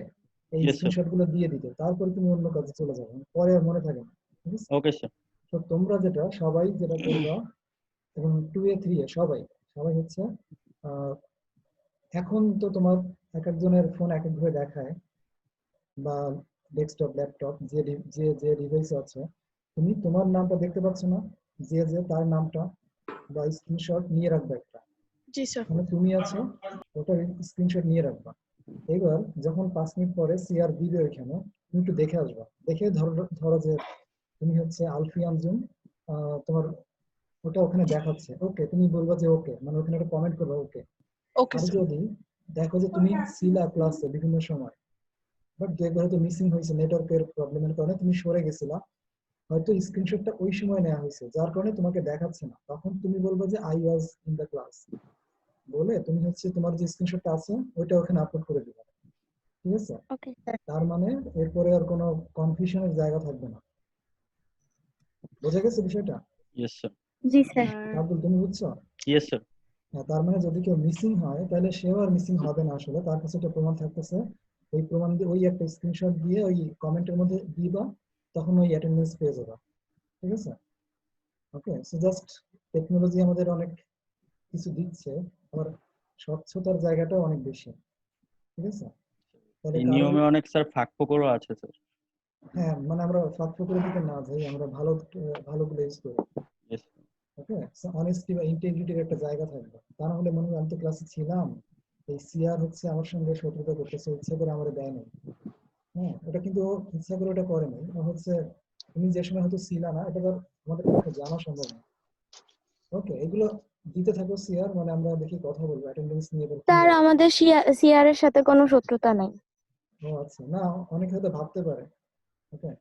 এই ইয়েস স্যার। স্ক্রিনশট গুলো দিয়ে দিতে, তারপরে তুমি অন্য কাজে চলে যাবে, পরে আর মনে থাকে না। ঠিক আছে? Okay sir. তো তোমরা সবাই যেটা করবা, এবং 2A 3A সবাই সবাই হচ্ছে আহ, এখন তো তোমার এক একজনের ফোন এক এক ভাবে দেখায়, বা ডেস্কটপ, ল্যাপটপ, যে যে ডিভাইস আছে, তুমি তোমার নামটা দেখতে পাচ্ছ না, যে যে তার নামটা বা স্ক্রিনশট নিয়ে রাখবে একটা। জি স্যার। মানে তুমি আছো, ওটা স্ক্রিনশট নিয়ে রাখবা। এবার যখন 5 মিনিট পরে সিআর দিবে ওইখানে, তুমি একটু দেখে আসবা, দেখে ধরো ধরো যে তুমি হচ্ছে আলফি আঞ্জুম, তোমার ওটা ওখানে দেখাচ্ছে, ওকে, তুমি বলবা যে ওকে, মানে ওখানে একটা কমেন্ট করবা ওকে। ওকে আর স্যার। যদি দেখো যে তুমি ছিলা ক্লাসে বিভিন্ন সময়, বাট দু একবার হয়তো মিসিং হয়েছে নেটওয়ার্কের প্রবলেমের কারণে, তুমি সরে গেছিলা, হয়তো স্ক্রিনশটটা ওই সময় নেওয়া হয়েছে যার কারণে তোমাকে দেখাচ্ছে না, তখন তুমি বলবে যে I was in the class, বলে তুমি হচ্ছে তোমার যে স্ক্রিনশটটা আছে ওইটা ওখানে আপলোড করে দিবে। ঠিক আছে? Okay sir. তার মানে এরপরে আর কোনো কনফিউশনের জায়গা থাকবে না। বোঝা গেছে বিষয়টা? Yes sir. জি স্যার। আব্দুল, তুমি বুঝছো? Yes sir. হ্যাঁ, তার মানে যদি কেউ মিসিং হয় তাহলে সেও আর মিসিং হবে না, আসলে তার কাছে একটা প্রমাণ থাকতেছে। ওই প্রমাণ দিয়ে ওই একটা স্ক্রিনশট দিয়ে ওই কমেন্টের মধ্যে দিবা, তখন ওই অ্যাটেন্ডেন্স পেয়ে যাবা। ঠিক আছে? ওকে, সো জাস্ট টেকনোলজি আমাদের অনেক কিছু দিচ্ছে, আবার স্বচ্ছতার জায়গাটাও অনেক বেশি। ঠিক আছে? তাহলে এই কারো, নিয়মে অনেক স্যার ফাঁক ফোকরও আছে স্যার। হ্যাঁ মানে আমরা ফাঁক ফোকরের দিকে না যাই, আমরা ভালোগুলো ইউজ করি। ইয়েস। ওকে, সো অনেস্টি বা ইন্টিগ্রিটির একটা জায়গা থাকবে। তা না হলে মনে হয় আমি তো ক্লাসে ছিলাম, এই সিআর হচ্ছে আমার সঙ্গে শত্রুতা করতেছে, ইচ্ছা করে আমার দেয় নাই। হ্যাঁ, ওটা কিন্তু ও ইচ্ছা করে ওটা করে নাই, ও হচ্ছে তুমি যে সময় হয়তো ছিলা না, এটা তো আমাদের পক্ষে জানা সম্ভব না। ওকে, এগুলো দিতে থাকো সিআর, মানে আমরা দেখি কথা বলবো অ্যাটেন্ডেন্স নিয়ে এবার কি স্যার হবে। আমাদের সিআর এর সাথে কোনো শত্রুতা নাই। ও আচ্ছা, না অনেকে হয়তো ভাবতে পারে। ওকে,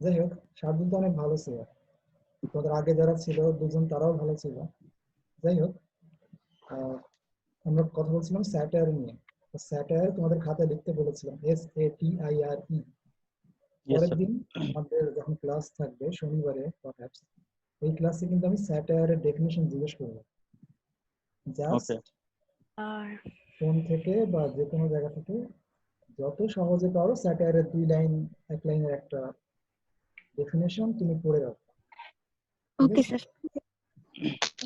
যাই হোক, শার্দুল তো অনেক ভালো সিআর, তোমাদের আগে যারা ছিল দুজন তারাও ভালো ছিল। যাই হোক, আহ, আমরা কথা বলছিলাম স্যাটায়ার নিয়ে। স্যাটায়ার তোমাদের খাতায় লিখতে বলেছিলাম, SATIRE। ইয়েস পরের স্যার। দিন আমাদের যখন ক্লাস থাকবে শনিবারে পারহ্যাপস, এই ক্লাসে কিন্তু আমি স্যাটায়ারের ডেফিনিশন জিজ্ঞেস করবো। Just okay. ফোন থেকে বা যে কোনো জায়গা থেকে যত সহজে পারো স্যাটায়ারের 2 লাইন 1 লাইনের একটা ডেফিনেশন তুমি পড়ে রাখো। ঠিক ওকে আছে? স্যার।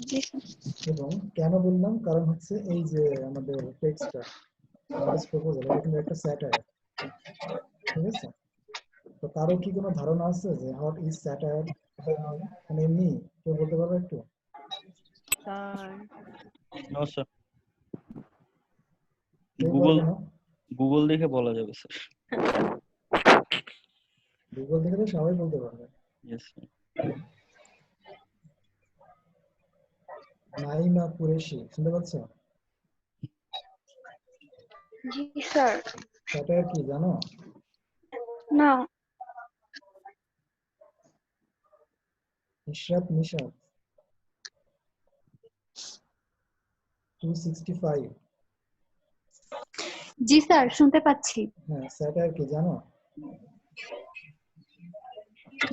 জি স্যার। এবং কেন বললাম, কারণ হচ্ছে এই যে আমাদের টেক্সটটা, আমাদের প্রপোজাল, এটা কিন্তু একটা স্যাটায়ার। ঠিক আছে? তো কারো কি কোনো ধারণা আছে যে হোয়াট ইজ স্যাটায়ার? মানে এমনি কেউ বলতে পারবে একটু? No sir. কেউ গুগল পারবে না? গুগল দেখে বলা যাবে স্যার। গুগল থেকে তো সবাই বলতে পারবে। Yes sir. নাইমা কুরেশি, শুনতে পাচ্ছ? জি স্যার। স্যাটায়ার কি জানো? না। ইশরাত নিশাত 265। জি স্যার, শুনতে পাচ্ছি। হ্যাঁ, স্যাটায়ার কি জানো?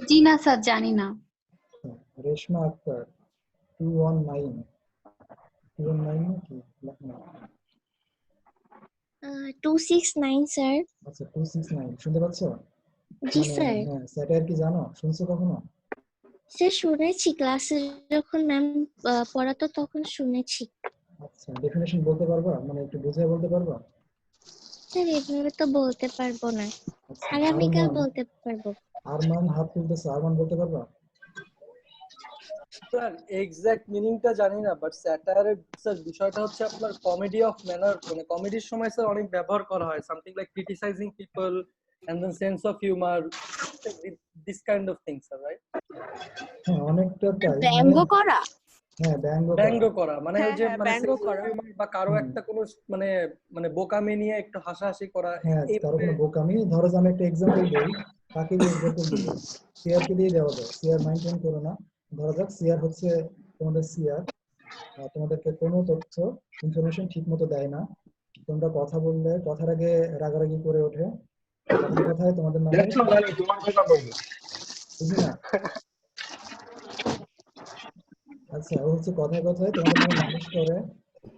জি না স্যার, জানি না। হ্যাঁ, রেশমা আক্তার 219। 219 নাকি? না, 269 স্যার। আচ্ছা 269, শুনতে পাচ্ছ? জি মানে স্যার। হ্যাঁ, স্যাটায়ার কি জানো? শুনছো কখনো? স্যার শুনেছি, ক্লাসে যখন ম্যাম পড়াতো তখন শুনেছি। আচ্ছা, ডেফিনেশন বলতে পারবা, মানে একটু বুঝিয়ে বলতে পারবা? স্যার এভাবে তো বলতে পারবো না, আচ্ছা, আগামীকাল আরমান, বলতে পারবো। আরমান হাত তুলতেছে, আরমান বলতে পারবা? স্যার এক্সাক্ট মিনিংটা জানি না, বাট স্যাটায়ারের স্যার বিষয়টা হচ্ছে আপনার কমেডি অফ ম্যানার, মানে কমেডির সময় স্যার অনেক ব্যবহার করা হয়, something like criticising people and then sense of humour, this kind of things, sir, right? হ্যাঁ, অনেকটা তাই, মানে ব্যঙ্গ করা। হ্যাঁ, ব্যঙ্গ ব্যঙ্গ করা। করা মানে ওই যে মানে sense of humor বা কারো হুম, একটা কোনো মানে মানে বোকামি নিয়ে একটু হাসাহাসি করা হ্যাঁ, কারো এইভাবে। কোনো বোকামি, ধরো যে আমি একটা এক্সাম্পল দিই, কাকে দিয়ে এক্সাম্পল দিব? সিআরকে দিয়ে দেওয়া যায়, সিআর মাইন্ড করো না। ধরা যাক সিআর হচ্ছে তোমাদের সিআর, তোমাদেরকে কোনো তথ্য ইনফরমেশন ঠিক মতো দেয় না, তোমরা কথা বললে কথার আগে রাগারাগি করে ওঠে, কথায় কথায় তোমাদের নামে, বুঝলি না? আচ্ছা, ও হচ্ছে কথায় কথায় তোমাদের নামে নালিশ করে,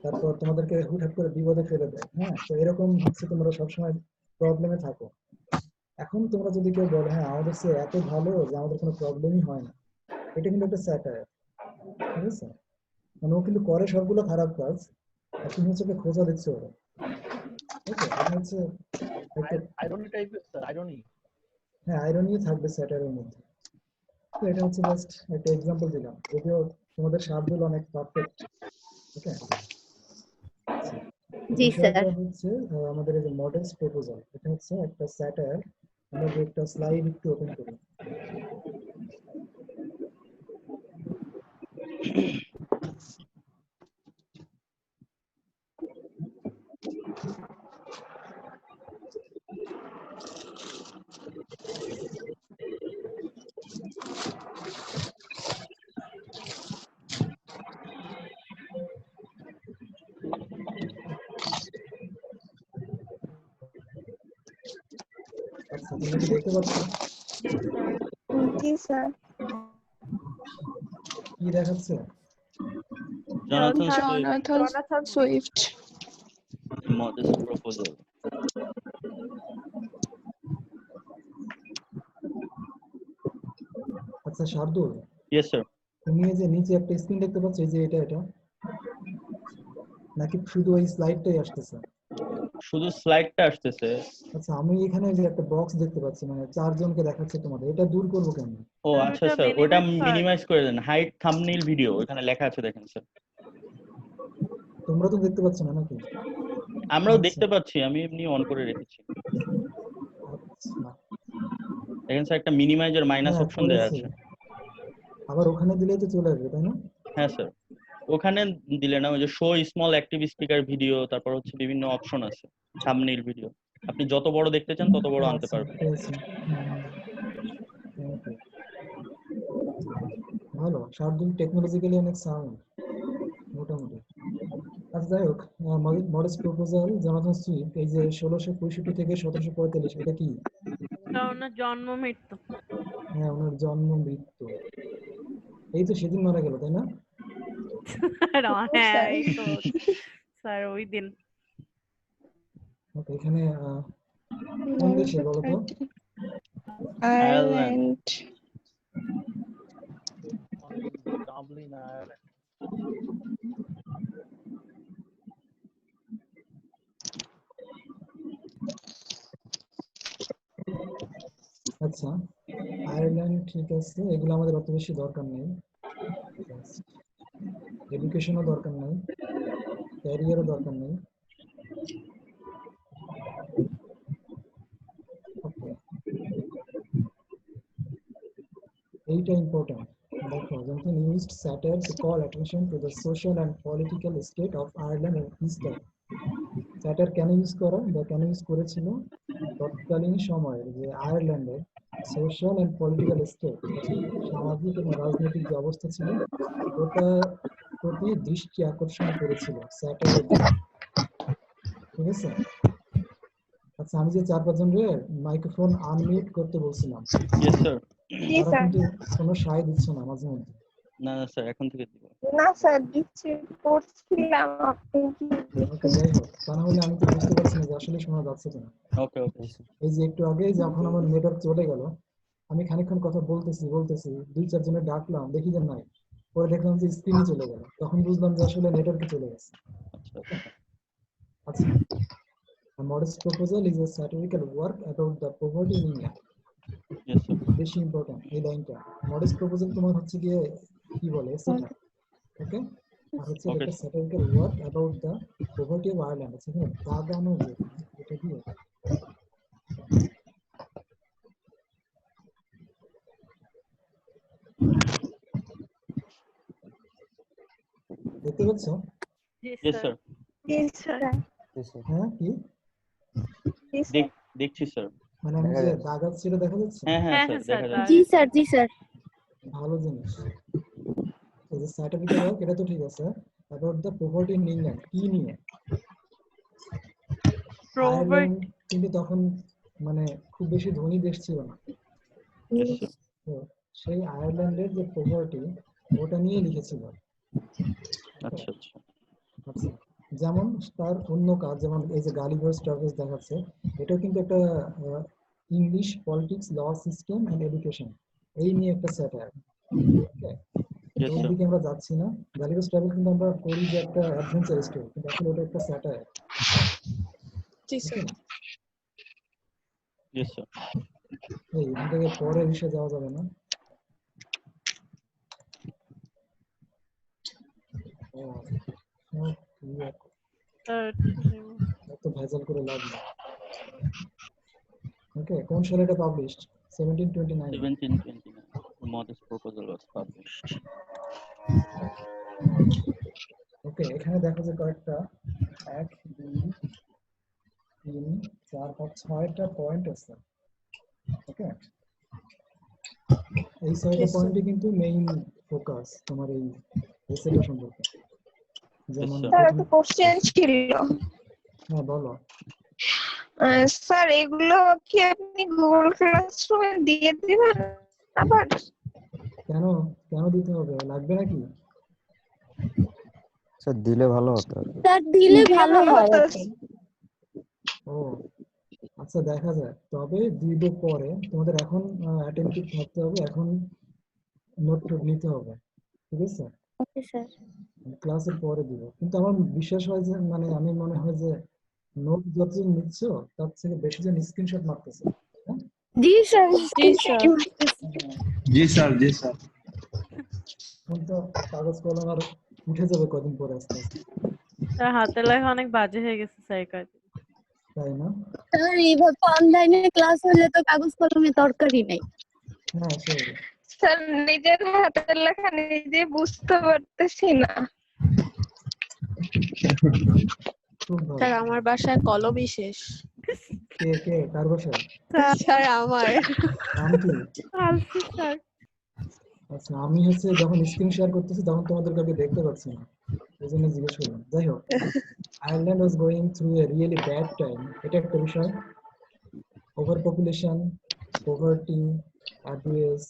তারপর তোমাদেরকে হুটহাট করে বিপদে ফেলে দেয়। হ্যাঁ, তো এরকম হচ্ছে তোমরা সবসময় প্রবলেমে থাকো। এখন তোমরা যদি কেউ বলে হ্যাঁ আমাদের সে এত ভালো যে আমাদের কোনো প্রবলেমই হয় না, এটা কিন্তু একটা স্যাটায়ার। ঠিক আছে? মানে ও কিন্তু করে সবগুলো খারাপ কাজ, আর তুমি হচ্ছে ওকে খোঁজা দিচ্ছ ওরা। ওকে, এটা হচ্ছে একটা, আইরনি টাইপের স্যার, আইরনি। হ্যাঁ, আইরনি থাকবে স্যাটায়ারের মধ্যে। তো এটা হচ্ছে জাস্ট একটা এক্সাম্পল দিলাম, যদিও তোমাদের শার্দুল অনেক পারফেক্ট। ওকে, জি স্যার। বিষয়টা হচ্ছে আমাদের এই যে মডেলস প্রপোজাল, এটা হচ্ছে একটা স্যাটায়ার। আমরা যে একটা স্লাইড একটু ওপেন করি। আচ্ছা তুমি কি দেখতে পাচ্ছ জি স্যার। কি দেখাচ্ছে? Jonathan Jonathan Swift. modest proposal. আচ্ছা শার্দুল, Yes, sir. তুমি এই যে নিচে একটা স্ক্রিন দেখতে পাচ্ছ, এই যে এটা নাকি শুধু ওই স্লাইডটাই আসতেছে? শুধু স্লাইডটা আসতেছে। আচ্ছা আমি এখানে যে একটা বক্স দেখতে পাচ্ছি, মানে 4 জনকে দেখাচ্ছে তোমাদের, এটা দূর করবো কেন? ও আচ্ছা স্যার, ওটা মিনিমাইজ করে দেন। হাইড থাম্বনেইল ভিডিও ওখানে লেখা আছে, দেখেন স্যার। তোমরা তো দেখতে পাচ্ছ না নাকি? আমরাও আচ্ছা। দেখতে পাচ্ছি, আমি এমনি অন করে রেখেছি। আচ্ছা দেখেন স্যার, একটা মিনিমাইজের মাইনাস হ্যাঁ, অপশন দেওয়া করেছি। আছে। আবার ওখানে দিলেই তো চলে আসবে, তাই না? হ্যাঁ স্যার, ওখানে দিলে না, ওই যে show small active speaker video, তারপর হচ্ছে বিভিন্ন অপশন আছে থাম্বনেইল ভিডিও। আপনি যত বড় দেখতে চান তত বড় আনতে আচ্ছা, পারবেন। পেয়েছি। Thank you. ভালো, শার্দুল টেকনোলজিক্যালি অনেক সাউন্ড মোটামুটি। আচ্ছা যাই হোক, মডেস্ট প্রপোজাল জনাথন সুইফট, এই যে 1665 থেকে 1745, এটা কি? ওনার জন্ম মৃত্যু। হ্যাঁ ওনার জন্ম মৃত্যু। এই তো সেদিন মারা গেল, তাই না? হ্যাঁ এই তো স্যার ওই দিন। ওকে, এখানে কোন দেশে বলো তো? আয়ারল্যান্ড। Dublin, Ireland. আচ্ছা আয়ারল্যান্ড ঠিক আছে, এগুলো আমাদের অত বেশি দরকার নেই। এডুকেশনও দরকার নেই, ক্যারিয়ারও দরকার নেই। ওকে, এইটা ইম্পর্টেন্ট। দেখো, Jonathan used satire to call attention to the social and political state of Ireland at his time. স্যাটার কেন ইউজ করা বা কেন ইউজ করেছিল? তৎকালীন সময়ে যে আয়ারল্যান্ডের সোশ্যাল এন্ড পলিটিক্যাল স্টেট, সামাজিক এবং রাজনৈতিক যে অবস্থা ছিল, ওটা প্রতি দৃষ্টি আকর্ষণ করেছিল স্যাটারের দ্বারা। ঠিক আছে? আচ্ছা আমি যে 4-5 জনকে মাইক্রোফোন আনমিউট করতে বলছিলাম, ইয়েস স্যার। জি তারা স্যার। কিন্তু কোনো সায় দিচ্ছে না মাঝে মধ্যে। না না স্যার, এখন থেকে দিব। না স্যার দিচ্ছি, করছিলাম আপনি কি ওকে যাই হোক, তা না হলে আমি তো বুঝতে পারছি না যে আসলে শোনা যাচ্ছে কিনা। ওকে ওকে। এই যে একটু আগে যখন আমার নেটওয়ার্ক চলে গেল, আমি খানিকক্ষণ কথা বলতেছি 2-4 জনের ডাকলাম, দেখি যে নাই, পরে দেখলাম যে স্ক্রিনে চলে গেল, তখন বুঝলাম যে আসলে নেটওয়ার্কে চলে গেছে। আচ্ছা, A modest proposal is a satirical work about the poverty in India. Yes sir. বেশি ইম্পর্টেন্ট এই লাইনটা। মডেস্ট প্রপোজাল তোমার হচ্ছে গিয়ে কি বলে, সেটা ওকে, আর হচ্ছে Okay. একটা satirical work about the poverty of Ireland। আচ্ছা এখানে দাগানো যে এটা কি? দেখতে পাচ্ছ? Yes sir. জি স্যার। হ্যাঁ কি জি স্যার। দেখছি স্যার। মানে আমি দেখা যে যাচ্ছে। দাগাচ্ছি সেটা দেখা যাচ্ছে? হ্যাঁ হ্যাঁ হ্যাঁ স্যার, স্যার, দেখা যাচ্ছে। জি স্যার, জি স্যার। ভালো জিনিস। এই যে সার্টিফিকেট ওয়ার্ক, এটা তো ঠিক আছে। About the poverty in England, কি নিয়ে? আয়ারল্যান্ড কিন্তু তখন মানে খুব বেশি ধনী দেশ ছিল না। Yes sir. তো সেই আয়ারল্যান্ডের যে পভার্টি, ওটা নিয়ে লিখেছিল। আচ্ছা আচ্ছা। আচ্ছা, যেমন তার অন্য কাজ, যেমন এই যে গালিভার্স ট্রাভেলস দেখাচ্ছে, এটাও কিন্তু একটা English politics, law system and education, এই নিয়ে একটা স্যাটায়ার। ওকে, ইয়েস ওই স্যার। দিকে আমরা যাচ্ছি না। গালিভার্স ট্রাভেল কিন্তু আমরা করি যে একটা অ্যাডভেঞ্চার স্টোরি, কিন্তু আসলে ওটা একটা স্যাটায়ার। জি স্যার। Yes sir. এই এখান থেকে পরের বিষয়ে যাওয়া যাবে না। এত ভেজাল করে লাভ নেই। ওকে, কোন সালে এটা published? 1729। 1729. The modest proposal was published. ওকে, এখানে দেখো যে কয়েকটা 1 2 3 4 5 6টা পয়েন্ট আছে। ওকে, এই 6টা পয়েন্টই কিন্তু মেইন ফোকাস তোমার এই এসেটা সম্পর্কে। যেমন স্যার একটা কোশ্চেন ছিল। হ্যাঁ বলো। স্যার এগুলো কি আপনি আপনি গুগল ক্লাসরুমে দিয়ে দিবেন আবার? কেন কেন দিতে হবে, লাগবে নাকি? স্যার দিলে ভালো হতো। স্যার দিলে দিলে ভালো ভালো হয় হতো। এখন। ও আচ্ছা, দেখা যায়, তবে দিব পরে। তোমাদের এখন অ্যাটেন্টিভ থাকতে হবে, এখন নোট নিতে হবে, ঠিক আছে? Okay sir. ক্লাসের পরে দিব, কিন্তু আমার বিশ্বাস হয় যে মানে আমি মনে হয় যে নোট যতজন নিচ্ছ তার থেকে বেশি জন স্ক্রিনশট মারতেছে, তাই না? জি স্যার। জি স্যার। জি স্যার, জি স্যার। এখন তো কাগজ কলম আর উঠে যাবে কদিন পরে আস্তে আস্তে, স্যার হাতের লেখা অনেক বাজে হয়ে গেছে স্যার কয়েকদিন। তাই না? স্যার এইভাবে অনলাইনে ক্লাস হলে তো কাগজ কলমের দরকারই নেই। হ্যাঁ সেই স্যার নিজের হাতের লেখা নিজে বুঝতে পারতেছি না। খুব ভালো। স্যার আমার বাসায় কলমই শেষ। কে কে কার বাসায়? স্যার আমার। নাম কি? আলসি স্যার। আচ্ছা, আমি হচ্ছে যখন স্ক্রিন শেয়ার করতেছি তখন তোমাদের কাউকে দেখতে পাচ্ছি না, এই জন্য জিজ্ঞেস করলাম। যাই হোক, Ireland was going through a really bad time, এটা একটা বিষয়। Over population, poverty, abuse,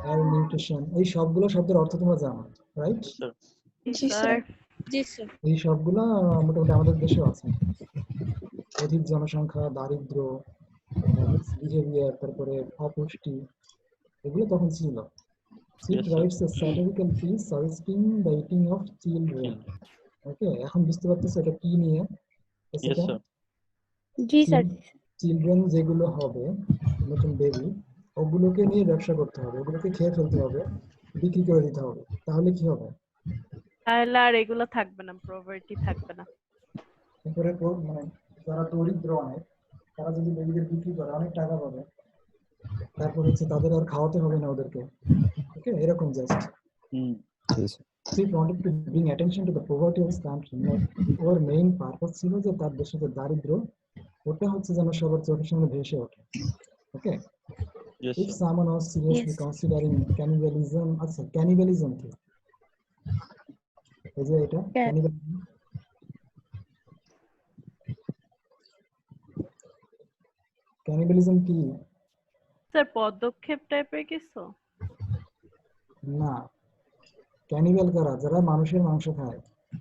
air nutrition, এই সবগুলো শব্দের অর্থ তোমরা জানো, রাইট? জি স্যার। জি স্যার। এই সবগুলো মোটামুটি আমাদের দেশেও আছে। অধিক জনসংখ্যা, দারিদ্র, মিসবিহেভিয়ার, তারপরে অপুষ্টি, এগুলো তখন ছিল। Sid Yes, sir. writes a satirical piece suggesting the eating of children. ওকে, এখন বুঝতে পারতেছো এটা কি নিয়ে? Yes, sir. জি স্যার। চিলড্রেন যেগুলো হবে, নতুন বেবি, ওগুলোকে নিয়ে ব্যবসা করতে হবে, ওগুলোকে খেয়ে ফেলতে হবে, বিক্রি করে দিতে হবে, তাহলে কি হবে? তাহলে আর এগুলো থাকবে না, প্রপার্টি থাকবে না। তারপরে মানে যারা দরিদ্র অনেক, তারা যদি বেবিদের বিক্রি করে অনেক টাকা পাবে, তারপর হচ্ছে তাদের আর খাওয়াতে হবে না ওদেরকে। ওকে, এরকম just. G sir. He wanted to bring attention to the poverty of his country. Or main purpose ছিল যে তার দেশে যে দারিদ্র, ওটা হচ্ছে যেন সবার চোখের সামনে ভেসে ওঠে। ওকে, Yes, if sir. someone was seriously considering cannibalism, আচ্ছা ক্যানিবালিজম কি? এই যে এটা ক্যানিবালিজম, ক্যানিবালিজম কি? স্যার পদক্ষেপ টাইপের কিছু? না, ক্যানিবাল কারা? যারা মানুষের মাংস খায়।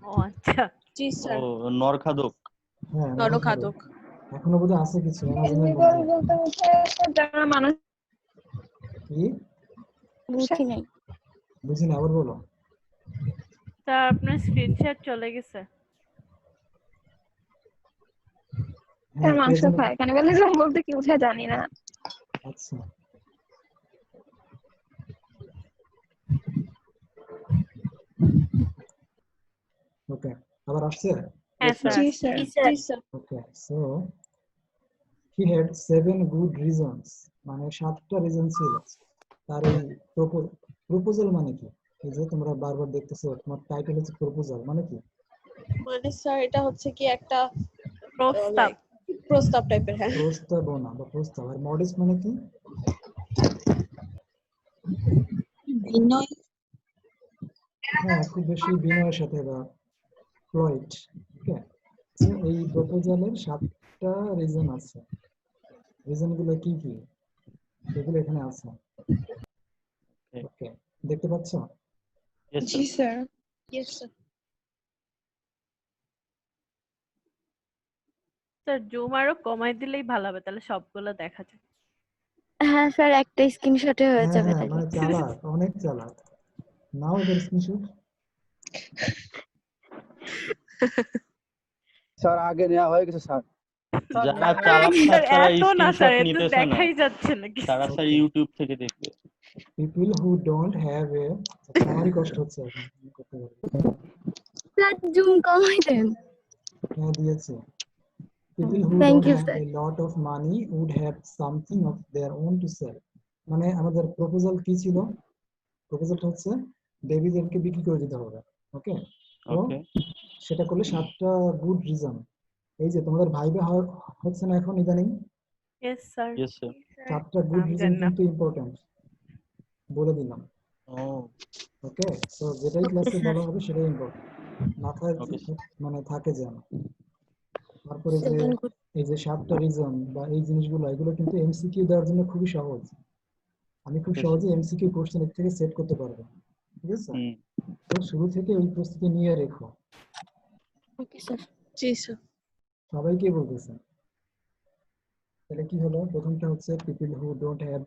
ও আচ্ছা। জি স্যার। ও নরখাদক। হ্যাঁ, নরখাদক। এখনো বোধহয় আছে কিছু অ্যামাজনের ক্যানিবাল মধ্যে। বলতে হচ্ছে যারা মানুষ কি? বুঝি নাই। বুঝি না, আবার বলো। স্যার আপনার স্ক্রিনশট চলে গেছে। তার মাংস খায়। ক্যানিবালিজম বলতে কি বোঝায় জানি না। আচ্ছা, ওকে, আবার আসছে। হ্যাঁ স্যার। জি স্যার। জি sir. Okay, so he had 7 good reasons, মানে 7টা রিজন ছিল তার এই প্রপোজাল। মানে কি? এই যে তোমরা বারবার দেখতেছো তোমার টাইটেল হচ্ছে প্রপোজাল, মানে কি? মানে স্যার এটা হচ্ছে কি একটা প্রস্তাব। প্রস্তাব টাইপের। হ্যাঁ। প্রস্তাবনা বা প্রস্তাব। আর মডেস্ট মানে কি? বিনয়। হ্যাঁ, খুব বেশি বিনয়ের সাথে বা ফ্লয়েড। ওকে, এই প্রপোজালের 7টা রিজন আছে। রিজন গুলো কি কি সেগুলো এখানে আছে। ওকে, দেখতে পাচ্ছ? Yes, জি sir. Sir. Yes sir. Sir zoom আরো কমাই দিলেই ভালো হবে, তাহলে সবগুলো দেখা যায়। হ্যাঁ স্যার, একটা স্ক্রিনশটে হয়ে হ্যাঁ যাবে হ্যাঁ, তাহলে। মানে চালাক, অনেক চালাক। নাও এবার স্ক্রিনশট। স্যার আগে নেওয়া হয়ে গেছে স্যার। যারা চালাক স্যার তারা এত না স্যার, স্ক্রিনশট এত নিতেছে না, দেখাই যাচ্ছে না কিছু। তারা স্যার ইউটিউব থেকে দেখবে। People who don't have a, আমারই কষ্ট হচ্ছে এখন করতে পারবো। স্যার জুম কমাই দেন। হ্যাঁ দিয়েছে। People who Thank don't you, have sir. a lot of money would have something of their own to sell. মানে আমাদের প্রপোজাল কি ছিল? প্রপোজালটা হচ্ছে বেবিদেরকে বিক্রি করে দিতে হবে। ওকে, ওকে, সেটা করলে 7টা গুড রিজন। এই যে তোমাদের ভাইবে হচ্ছে না এখন ইদানিং, ইয়েস স্যার। Yes sir. 7টা গুড রিজন কিন্তু ইম্পর্টেন্ট বলে দিলাম। ও ওকে, সো যেটাই ক্লাসে বলা হবে সেটাই ইম্পর্টেন্ট, মাথায় ওকে মানে থাকে যেন। তারপরে যে এই যে 7টা রিজন বা এই জিনিসগুলো এগুলো কিন্তু এমসিকিউ দেওয়ার জন্য খুবই সহজ। আমি খুব Yes. সহজে এমসিকিউ কোশ্চেন এর থেকে সেট করতে পারবো, ঠিক আছে? হুম তো শুরু থেকে ওই প্রস্তুতি নিয়ে রেখো। Okay sir. জি স্যার। সবাইকে বলতেছে। তাহলে কি হলো? প্রথমটা হচ্ছে people who don't have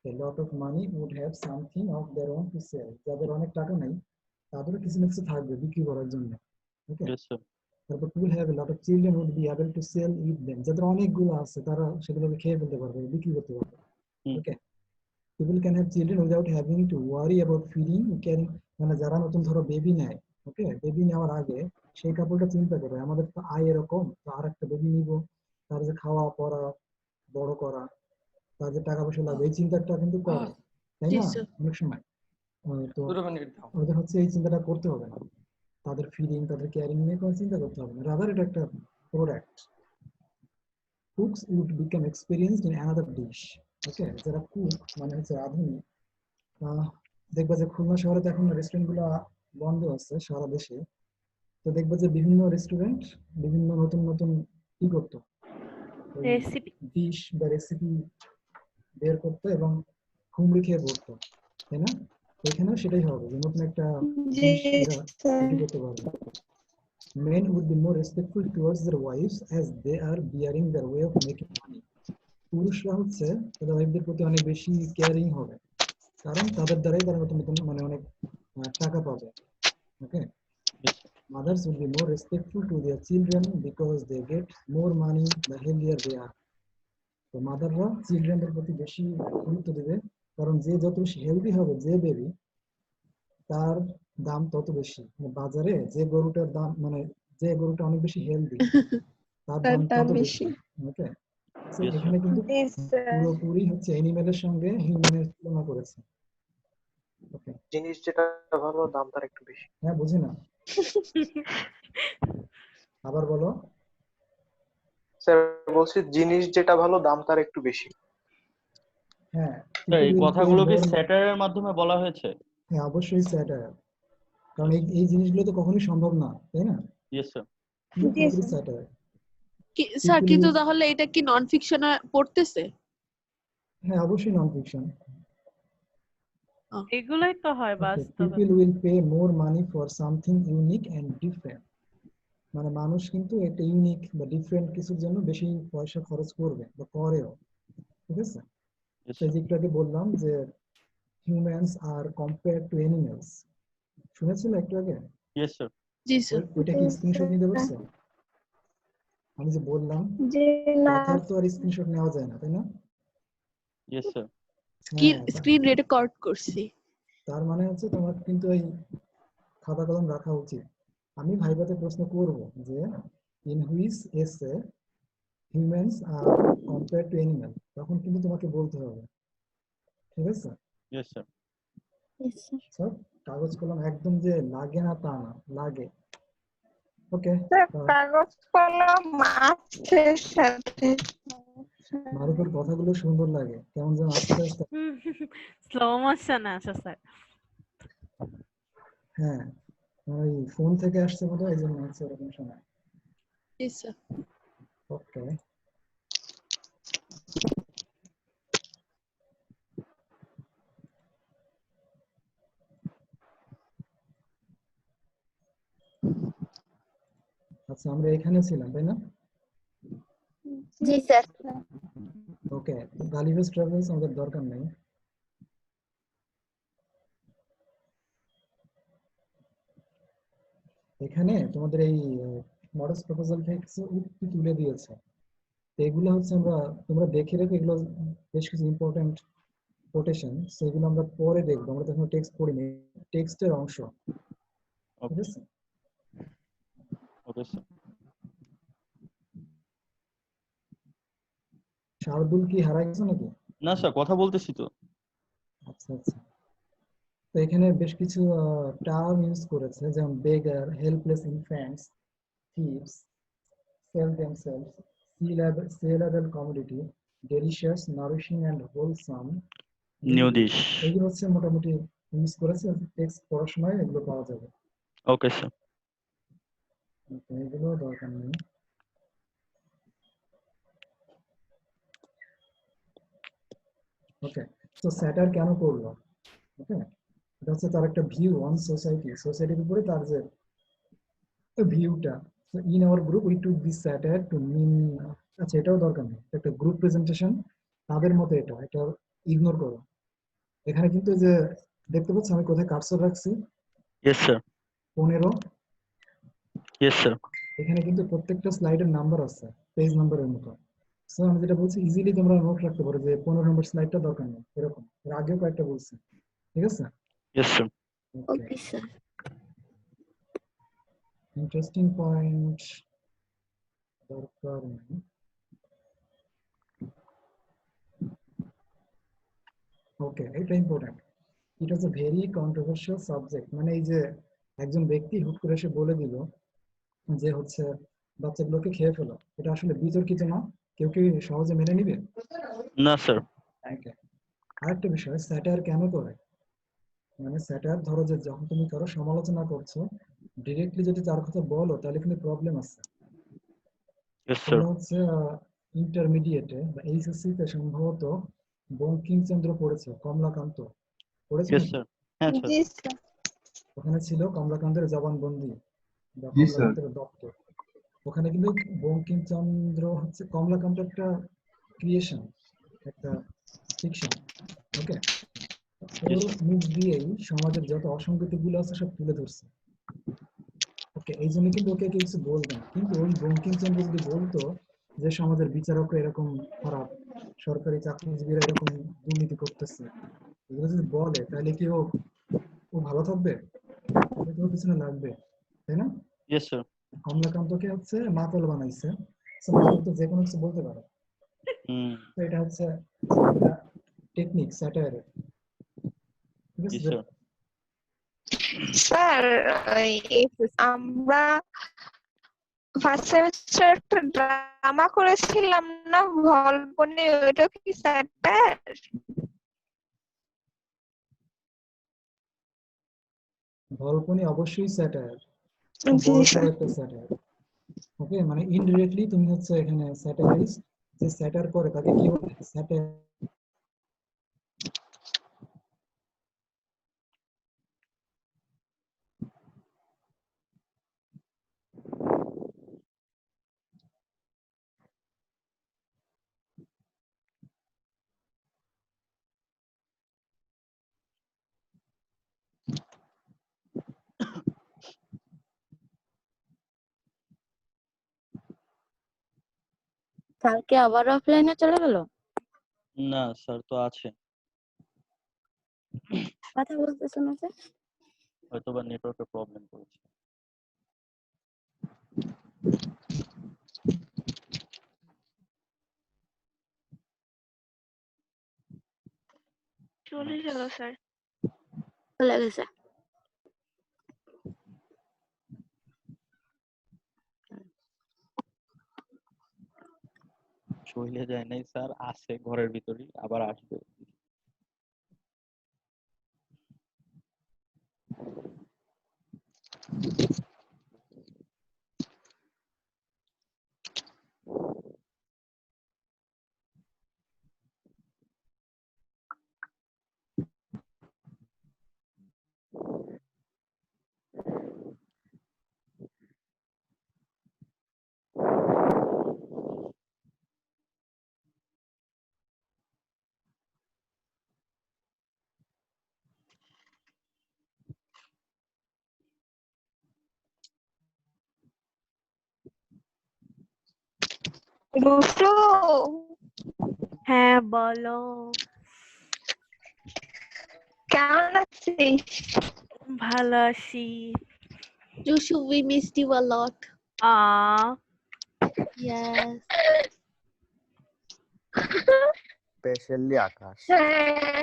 a lot of money would have something of their own to sell. যাদের অনেক টাকা নাই তাদেরও কিছু না কিছু থাকবে বিক্রি করার জন্য, ওকে? yes sir তারপর people have a lot of children would be able to sell it them. যাদের অনেকগুলো আছে তারা সেগুলোকে খেয়ে ফেলতে পারবে, বিক্রি করতে পারবে, হুম ওকে? People can have children without having to worry about feeding, caring, মানে যারা নতুন ধরো বেবি নেয়, ওকে? বেবি নেওয়ার আগে সেই কাপড়টা চিন্তা করে আমাদের তো আয় এরকম, তো আর একটা বেবি নিব, তার যে খাওয়া পড়া বড় করা, তার যে টাকা পয়সা লাগবে এই চিন্তাটা কিন্তু করে, তাই জি না? স্যার। অনেক সময় তো 2 মিনিট দাও। ওদের হচ্ছে এই চিন্তাটা করতে হবে না, তাদের ফিডিং তাদের কেয়ারিং নিয়ে কোনো চিন্তা করতে হবে না, রাদার এটা একটা product. Cooks would become experienced in another dish, ওকে? যারা কুক মানে হচ্ছে আধুনিক, দেখবা যে খুলনা শহরে তো এখন রেস্টুরেন্ট গুলো বন্ধ আছে সারা দেশে, তো দেখবা যে বিভিন্ন রেস্টুরেন্ট বিভিন্ন নতুন নতুন কি করতো, রেসিপি ডিশ বা রেসিপি বের করতো এবং হুমড়ি খেয়ে পড়তো, তাই না? তো এখানেও সেটাই হবে যে নতুন একটা জি ডিশ এরা স্যার। রেডি করতে পারবে। Men would be more respectful towards their wives as they are bearing their way of making money. পুরুষরা হচ্ছে তাদের ওয়াইফদের প্রতি অনেক বেশি কেয়ারিং হবে, কারণ তাদের দ্বারাই তারা নতুন নতুন মানে অনেক টাকা পাবে, ওকে? yes sir Mothers will be more respectful to their children because they get more money the healthier they are. তো মাদাররা চিলড্রেনদের প্রতি বেশি গুরুত্ব দেবে, কারণ যে যত বেশি হেলদি হবে যে বেবি তার দাম তত বেশি। মানে বাজারে যে গরুটার দাম মানে যে গরুটা অনেক বেশি হেলদি তার তার দাম দাম তত বেশি। বেশি, ওকে? তো yes sir এখানে কিন্তু জি স্যার। পুরোপুরি হচ্ছে অ্যানিমেলের সঙ্গে হিউম্যানের তুলনা করেছে, ওকে? জিনিস যেটা ভালো দাম তার একটু বেশি। হ্যাঁ, বুঝি না, আবার বলো। স্যার বলছি জিনিস যেটা ভালো দাম তার একটু বেশি। হ্যাঁ, স্যার এই people will pay কথাগুলো কি more. স্যাটারের মাধ্যমে বলা হয়েছে? হ্যাঁ, অবশ্যই স্যাটায়ার, কারণ এই এই জিনিসগুলো তো কখনোই সম্ভব না, তাই না? yes sir কিন্তু জি পুরোপুরি স্যার। স্যাটায়ার। স্যার People কিন্তু will, তাহলে এটা কি নন ফিকশনে পড়তেছে? হ্যাঁ অবশ্যই নন ফিকশন। এগুলোই তো হয় Okay, বাস্তবে। people will pay more money for something unique and different. মানে মানুষ কিন্তু একটা ইউনিক বা ডিফারেন্ট কিছুর জন্য বেশি পয়সা খরচ করবে বা করেও, ঠিক আছে? yes তো এই sir যে একটু আগে বললাম যে humans are compare to animals, শুনেছিল একটু আগে? yes sir জি স্যার। ওইটা কি স্ক্রিনশট নিতে পারছো? আমি যে বললাম জি না কথার তো আর স্ক্রিনশট নেওয়া যায় না, তাই না? yes sir হ্যাঁ, স্ক্রিন রেকর্ড করছি। তার মানে হচ্ছে তোমার কিন্তু এই খাতা কলম রাখা উচিত। আমি ভাইভাতে প্রশ্ন করব যে ইন হুইচ এসে humans are compare to animal, তখন কিন্তু তোমাকে বলতে হবে, ঠিক আছে? yes sir Yes, sir. সব কাগজ কলম একদম যে লাগে না তা না, লাগে, ওকে? স্যার কাগজ কলম মাছের সাথে। মারুফের কথাগুলো সুন্দর লাগে, কেমন যেন আস্তে আস্তে। স্লো মোশন আছে স্যার। হ্যাঁ, ওই ফোন থেকে আসছে বোধহয় এই জন্য হচ্ছে এরকম সময়, জি স্যার। ওকে? আচ্ছা, আমরা এখানে ছিলাম, তাই না? জি স্যার। ওকে, গালিভেজ ট্রাভেলস আমাদের দরকার নেই। এখানে তোমাদের এই মডেলস প্রপোজাল থেকে কিছু উক্তি তুলে দিয়েছে, তো এগুলো হচ্ছে আমরা তোমরা দেখে রেখে এগুলো বেশ কিছু ইম্পর্টেন্ট কোটেশন, সেগুলো আমরা পরে দেখবো, আমরা তখন টেক্সট পড়িনি, টেক্সটের অংশ, ঠিক okay আছে? okay sir শার্দুল কি হারাই গেছে নাকি? না স্যার কথা বলতেছি তো। আচ্ছা আচ্ছা, তো এখানে বেশ কিছু টার্ম ইউজ করেছে, যেমন beggar, helpless infants, thieves, sell themselves, sellable commodity, delicious, nourishing and wholesome. New dish এগুলো হচ্ছে মোটামুটি ইউজ করেছে, টেক্সট পড়ার সময় এগুলো পাওয়া যাবে, ওকে স্যার এগুলো দরকার নেই। ওকে, তো স্যাটার কেন করলো? ওকে, এটা হচ্ছে তার একটা ভিউ অন সোসাইটির উপরে তার যে ভিউটা। In our group we took this satire to mean, আচ্ছা এটাও দরকার নেই, একটা গ্রুপ প্রেজেন্টেশন তাদের মতে, এটা ইগনোর করো। এখানে কিন্তু যে দেখতে পাচ্ছ আমি কোথায় কার্সর রাখছি, ইয়েস স্যার 15। ইয়েস স্যার এখানে কিন্তু প্রত্যেকটা স্লাইডের নাম্বার আছে পেজ নাম্বারের মতো। সো আমি যেটা বলছি ইজিলি তোমরা নোট রাখতে পারো যে 15 নম্বর স্লাইডটা দরকার নেই, এরকম এর আগেও কয়েকটা বলছি, ঠিক আছে? Yes sir okay sir. Interesting point দরকার নেই। ওকে, এটা important. It was a very controversial subject, মানে এই যে একজন ব্যক্তি হুট করে এসে বলে দিল যে হচ্ছে বাচ্চাগুলোকে খেয়ে ফেলো, এটা আসলে বিতর্কিত না? কেউ কি সহজে মেনে নিবে? না স্যার ওকে, আরেকটা বিষয়, স্যাটায়ার কেন করে? মানে স্যাটায়ার ধরো যে যখন তুমি কারো সমালোচনা করছো, ডিরেক্টলি যদি তার কথা বলো তাহলে কিন্তু প্রবলেম আছে। ইয়েস স্যার তোমরা হচ্ছে ইন্টারমিডিয়েটে বা এইচএসসি তে সম্ভবত বঙ্কিমচন্দ্র পড়েছে, কমলাকান্ত পড়েছে ইয়েস নাকি? স্যার হ্যাঁ স্যার জি স্যার। ওখানে ছিল কমলাকান্তের জবানবন্দি বা জি স্যার। কমলাকান্তের দপ্তর। ওখানে কিন্তু বঙ্কিমচন্দ্র হচ্ছে কমলাকান্ত একটা ক্রিয়েশন, একটা ফিকশন। ওকে, ওর মুখ দিয়েই সমাজের যত অসঙ্গতি গুলো আছে সব তুলে ধরছে। ওকে, এই জন্য কিন্তু ওকে কেউ কিছু বলবে না, কিন্তু ওই বঙ্কিমচন্দ্র যদি বলতো যে সমাজের বিচারকরা এরকম খারাপ, সরকারি চাকরিজীবীরা এরকম দুর্নীতি করতেছে, এগুলো যদি বলে তাহলে কি ও ভালো থাকবে? তাহলে তো ওর পিছনে লাগবে, তাই না? ইয়েস স্যার কমলাকান্তকে হচ্ছে মাতাল বানাইছে, তো মাতাল তো যে কোনো কিছু বলতে পারে। তো এটা হচ্ছে টেকনিক স্যাটায়ারের, ঠিক আছে? জি স্যার স্যার আমরা ফার্স্ট সেমিস্টার একটা ড্রামা করেছিলাম না ভলপনি, ওইটা কি স্যাটায়ার? ভলপনি অবশ্যই স্যাটায়ার, জি বড় স্যার। সড়ো একটা স্যাটায়ার। ওকে, মানে ইনডিরেক্টলি তুমি হচ্ছে এখানে স্যাটায়ারিস্ট, যে স্যাটায়ার করে তাকে কি বলে? স্যাটায়ার। কালকে আবার অফলাইনে চলে গেল? না স্যার তো আছে, কথা বলতেছো না যে? হয়তো বা নেটওয়ার্কের প্রবলেম করেছে। চলে গেল স্যার। চলে গেছে। চলে যায় নাই স্যার, আছে ঘরের ভিতরেই, আবার আসবে। রুশো, হ্যাঁ বলো। কেমন আছিস? ভালো আছি। Jushu, we missed you a lot. Yes. Specially Akash. হ্যাঁ।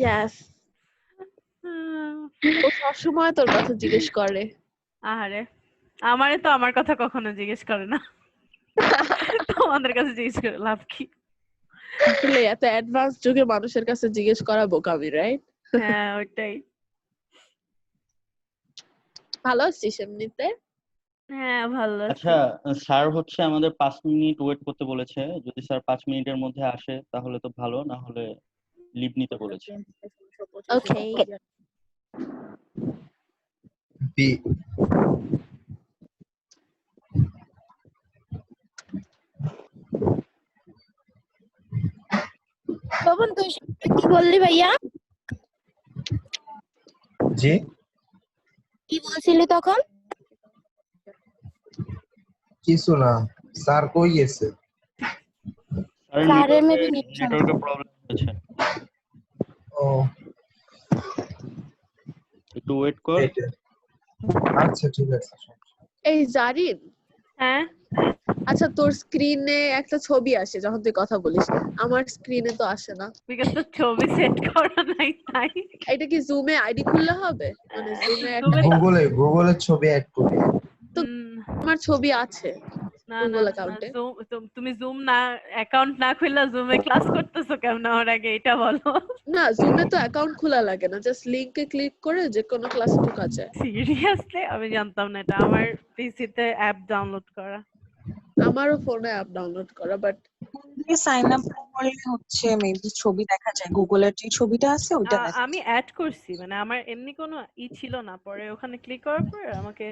Yes. ও সবসময় তোর কথা জিজ্ঞেস করে। আরে আমারে তো আমার কথা কখনো জিজ্ঞেস করে না, তোমাদের কাছে জিজ্ঞেস করে লাভ কি? আসলে এত অ্যাডভান্স যুগে মানুষের কাছে জিজ্ঞেস করা বোকামি, রাইট? হ্যাঁ ওইটাই। ভালো আছিস এমনিতে? হ্যাঁ ভালো আছি। আচ্ছা, স্যার হচ্ছে আমাদের 5 মিনিট ওয়েট করতে বলেছে। যদি স্যার 5 মিনিটের মধ্যে আসে তাহলে তো ভালো, না হলে লিভ নিতে বলেছে। ওকে বি তখন তুই কি বললি ভাইয়া? জি কি বলছিলি তখন? কিছু না, স্যার কই গেছে? স্যারের মেবি নেটওয়ার্কের প্রবলেম হয়েছে, ও একটু ওয়েট কর। আচ্ছা ঠিক আছে। এই জারিন, হ্যাঁ আচ্ছা তোর স্ক্রিনে একটা ছবি আসে যখন তুই কথা বলিস, আমার স্ক্রিনে তো আসে না। বিকজ তো ছবি সেট করা নাই তাই। এটা কি জুমে আইডি খুললে হবে? মানে জুমে গুগলে ছবি অ্যাড করি। তো আমার ছবি আছে না না গুগল অ্যাকাউন্টে। তুমি জুম না অ্যাকাউন্ট না খুললে জুমে ক্লাস করতেছো কেমন আমার আগে এটা বলো। না জুমে তো অ্যাকাউন্ট খোলা লাগে না, জাস্ট লিংকে ক্লিক করে যে কোনো ক্লাসে ঢোকা যায়। সিরিয়াসলি আমি জানতাম না এটা, আমার পিসিতে অ্যাপ ডাউনলোড করা। আমারও ফোনে অ্যাপ ডাউনলোড করা, বাট সাইন আপ করলে হচ্ছে মেবি ছবি দেখা যায়, গুগলের যে ছবিটা আছে ওটা দেখা আমি অ্যাড করছি, মানে আমার এমনি কোনো ছিল না, পরে ওখানে ক্লিক করার পর আমাকে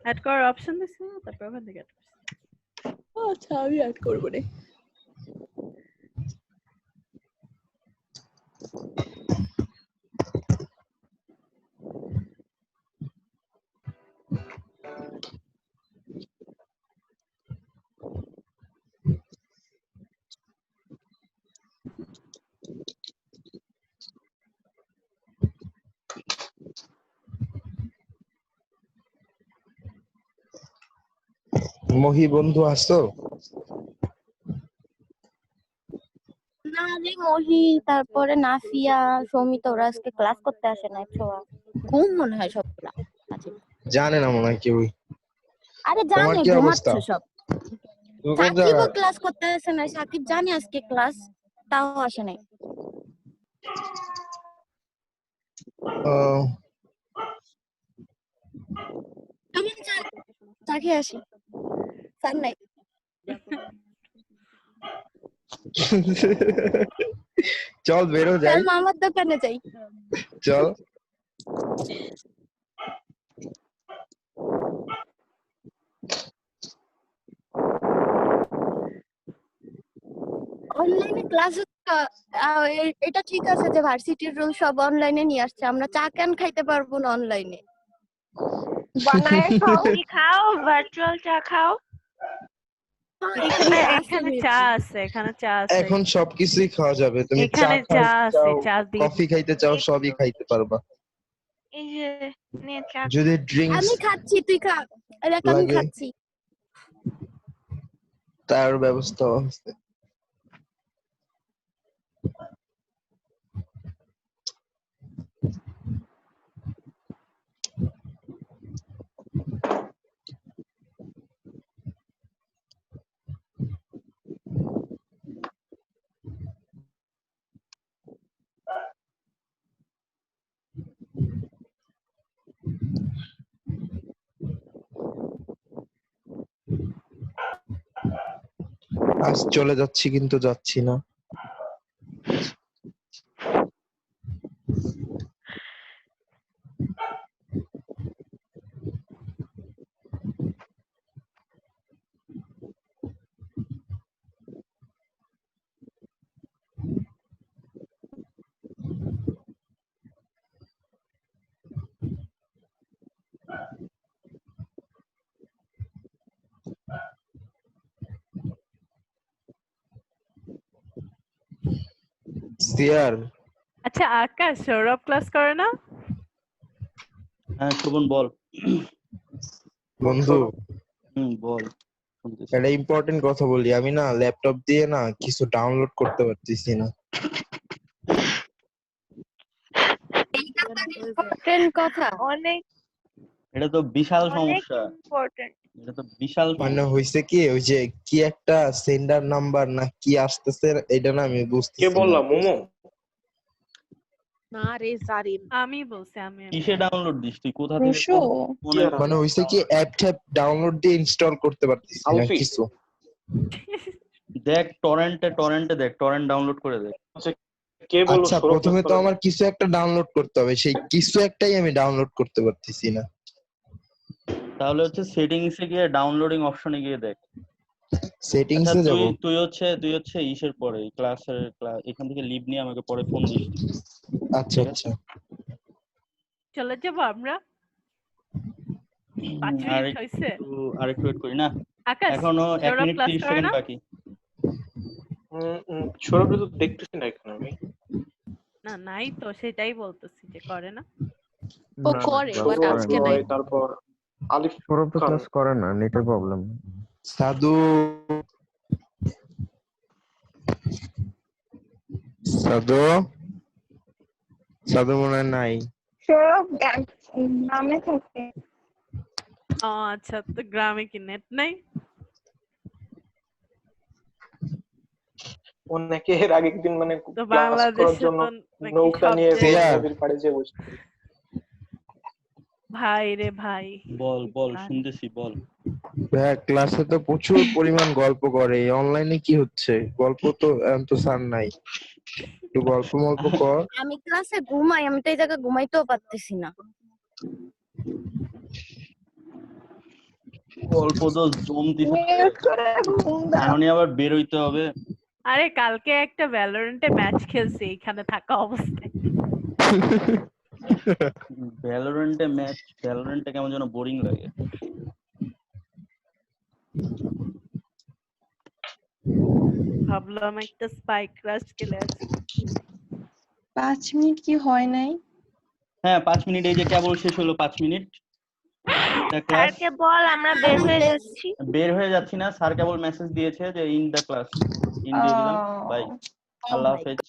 অ্যাড করার অপশন দিছিল, তারপর ওখান থেকে অ্যাড করছি। আচ্ছা আমি অ্যাড করবো রে। মহি বন্ধু আসছো? না রে মহি, তারপরে নাফিয়া, সৌমিত ওরা আজকে ক্লাস করতে আসে না। ছোয়া ঘুম মনে হয় সবগুলা। জানে না মনে হয় কেউই। আরে তোমার জানে, কি ঘুমাচ্ছে অবস্থা? সব। তুমি কোন সাকিবও জায়গায়? ক্লাস করতে আসে না, সাকিব জানে আজকে ক্লাস, তাও আসে নাই। তাকে আসি স্যার নাই। চল বেরো যাই, চল মামার দোকানে যাই। চল। অনলাইনে ক্লাস এটা ঠিক আছে যে ভার্সিটির রুল সব অনলাইনে নিয়ে আসছে, আমরা চা কেন খাইতে পারবো না অনলাইনে? বানায় খাও। খাও ভার্চুয়াল চা খাও। এখানে চা আছে, এখানে চা আছে, এখন সবকিছুই খাওয়া যাবে, তুমি চা এখানে চা আছে, চাও, চা দিয়ে কফি খাইতে চাও, সবই খাইতে পারবা। এই যে নে চা। যদি ড্রিঙ্কস আমি খাচ্ছি, তুই খা। দেখ আমি লাগে খাচ্ছি। তার ব্যবস্থা আছে। আজ চলে যাচ্ছি কিন্তু যাচ্ছি না। সিয়ার, আচ্ছা আকাশ, সৌরভ ক্লাস করে না? হ্যাঁ শোভন বল। বন্ধু বল। একটা ইম্পর্টেন্ট কথা বলি, আমি না ল্যাপটপ দিয়ে না কিছু ডাউনলোড করতে পারতেছি না। ইম্পর্টেন্ট কথা অনেক, এটা তো বিশাল অনেক সমস্যা, ইম্পর্টেন্ট। এটা তো বিশাল মানে সমস্যা। হইছে কি, ওই যে কি একটা সেন্ডার নাম্বার না কি আসতেছে, এটা না আমি বুঝতেছি কে না। বললাম মোমো? না রে জারিন আমি বলছি আমি কিসে ডাউনলোড দিস তুই কোথা থেকে রুশো ফোনের মানে হইছে কি অ্যাপ ট্যাপ ডাউনলোড দিয়ে ইনস্টল করতে পারতেছি না আলফি। কিছু। দেখ টরেন্টে দেখ টরেন্ট ডাউনলোড করে দেখ। কে বলবো আচ্ছা সৌরভ প্রথমে তো দত্ত? আমার কিছু একটা ডাউনলোড করতে হবে, সেই কিছু একটাই আমি ডাউনলোড করতে পারতেছি না। তাহলে হচ্ছে সেটিংস এ গিয়ে ডাউনলোডিং অপশনে গিয়ে দেখ। সেটিংস আচ্ছা এ যাব। তুই হচ্ছে ইসের পরে ক্লাসের এখান থেকে লিভ নিয়ে আমাকে পরে ফোন দিস। আচ্ছা আচ্ছা চলে যাবো আমরা 5 মিনিট হইছে আরেকটু ওয়েট করি না, আকাশ এখনো 1 সৌরভ মিনিট ক্লাস 30 করে সেকেন্ড না বাকি। সৌরভ তো দেখতেছি না এখন আমি। না নাই তো সেটাই বলতেছি যে করে না ও করে বাট সৌরভ আজকে নাই রয়, তারপর আলিফ সৌরভ তো খান। ক্লাস করে না, নেটের প্রবলেম। সাধু সাধু সাধু মনে হয় নাই। সৌরভ গ্রামে থাকে। ও আচ্ছা, তো গ্রামে কি নেট নাই? ও নাকি এর আগের দিন মানে তো ক্লাস করার বাংলাদেশে জন্য তো নাকি নৌকা সব নিয়ে জায়গায়- নদীর পাড়ে যেয়ে বসে। ভাই রে ভাই, বল শুনতেছি বল। হ্যাঁ ক্লাসে তো প্রচুর পরিমাণ গল্প করে, অনলাইনে কি হচ্ছে? গল্প তো তো স্যার নাই, একটু গল্প মল্প কর। আমি ক্লাসে ঘুমাই, আমি তো এই জায়গায় ঘুমাইতেও পারতেছি না। গল্প তো জমতিছে, মিউট করে ঘুম দাও। এখনই আবার বের হইতে হবে। আরে কালকে একটা ভ্যালোরেন্টে ম্যাচ খেলছি এখানে থাকা অবস্থায়। ভ্যালোরেন্টে কেমন যেন বোরিং লাগে। ভাবলাম একটা স্পাইক ক্রাশ খেলে আছি। 5 মিনিট কি হয় নাই? হ্যাঁ 5 মিনিট, এই যে কেবল শেষ হলো 5 মিনিট। ক্লাস স্যারকে বল আমরা বের হয়ে যাচ্ছি। বের হয়ে যাচ্ছি না, স্যার কেবল মেসেজ দিয়েছে যে ইন দ্য ক্লাস, ইন দিয়ে দিলাম। বাই, আল্লাহ হাফেজ।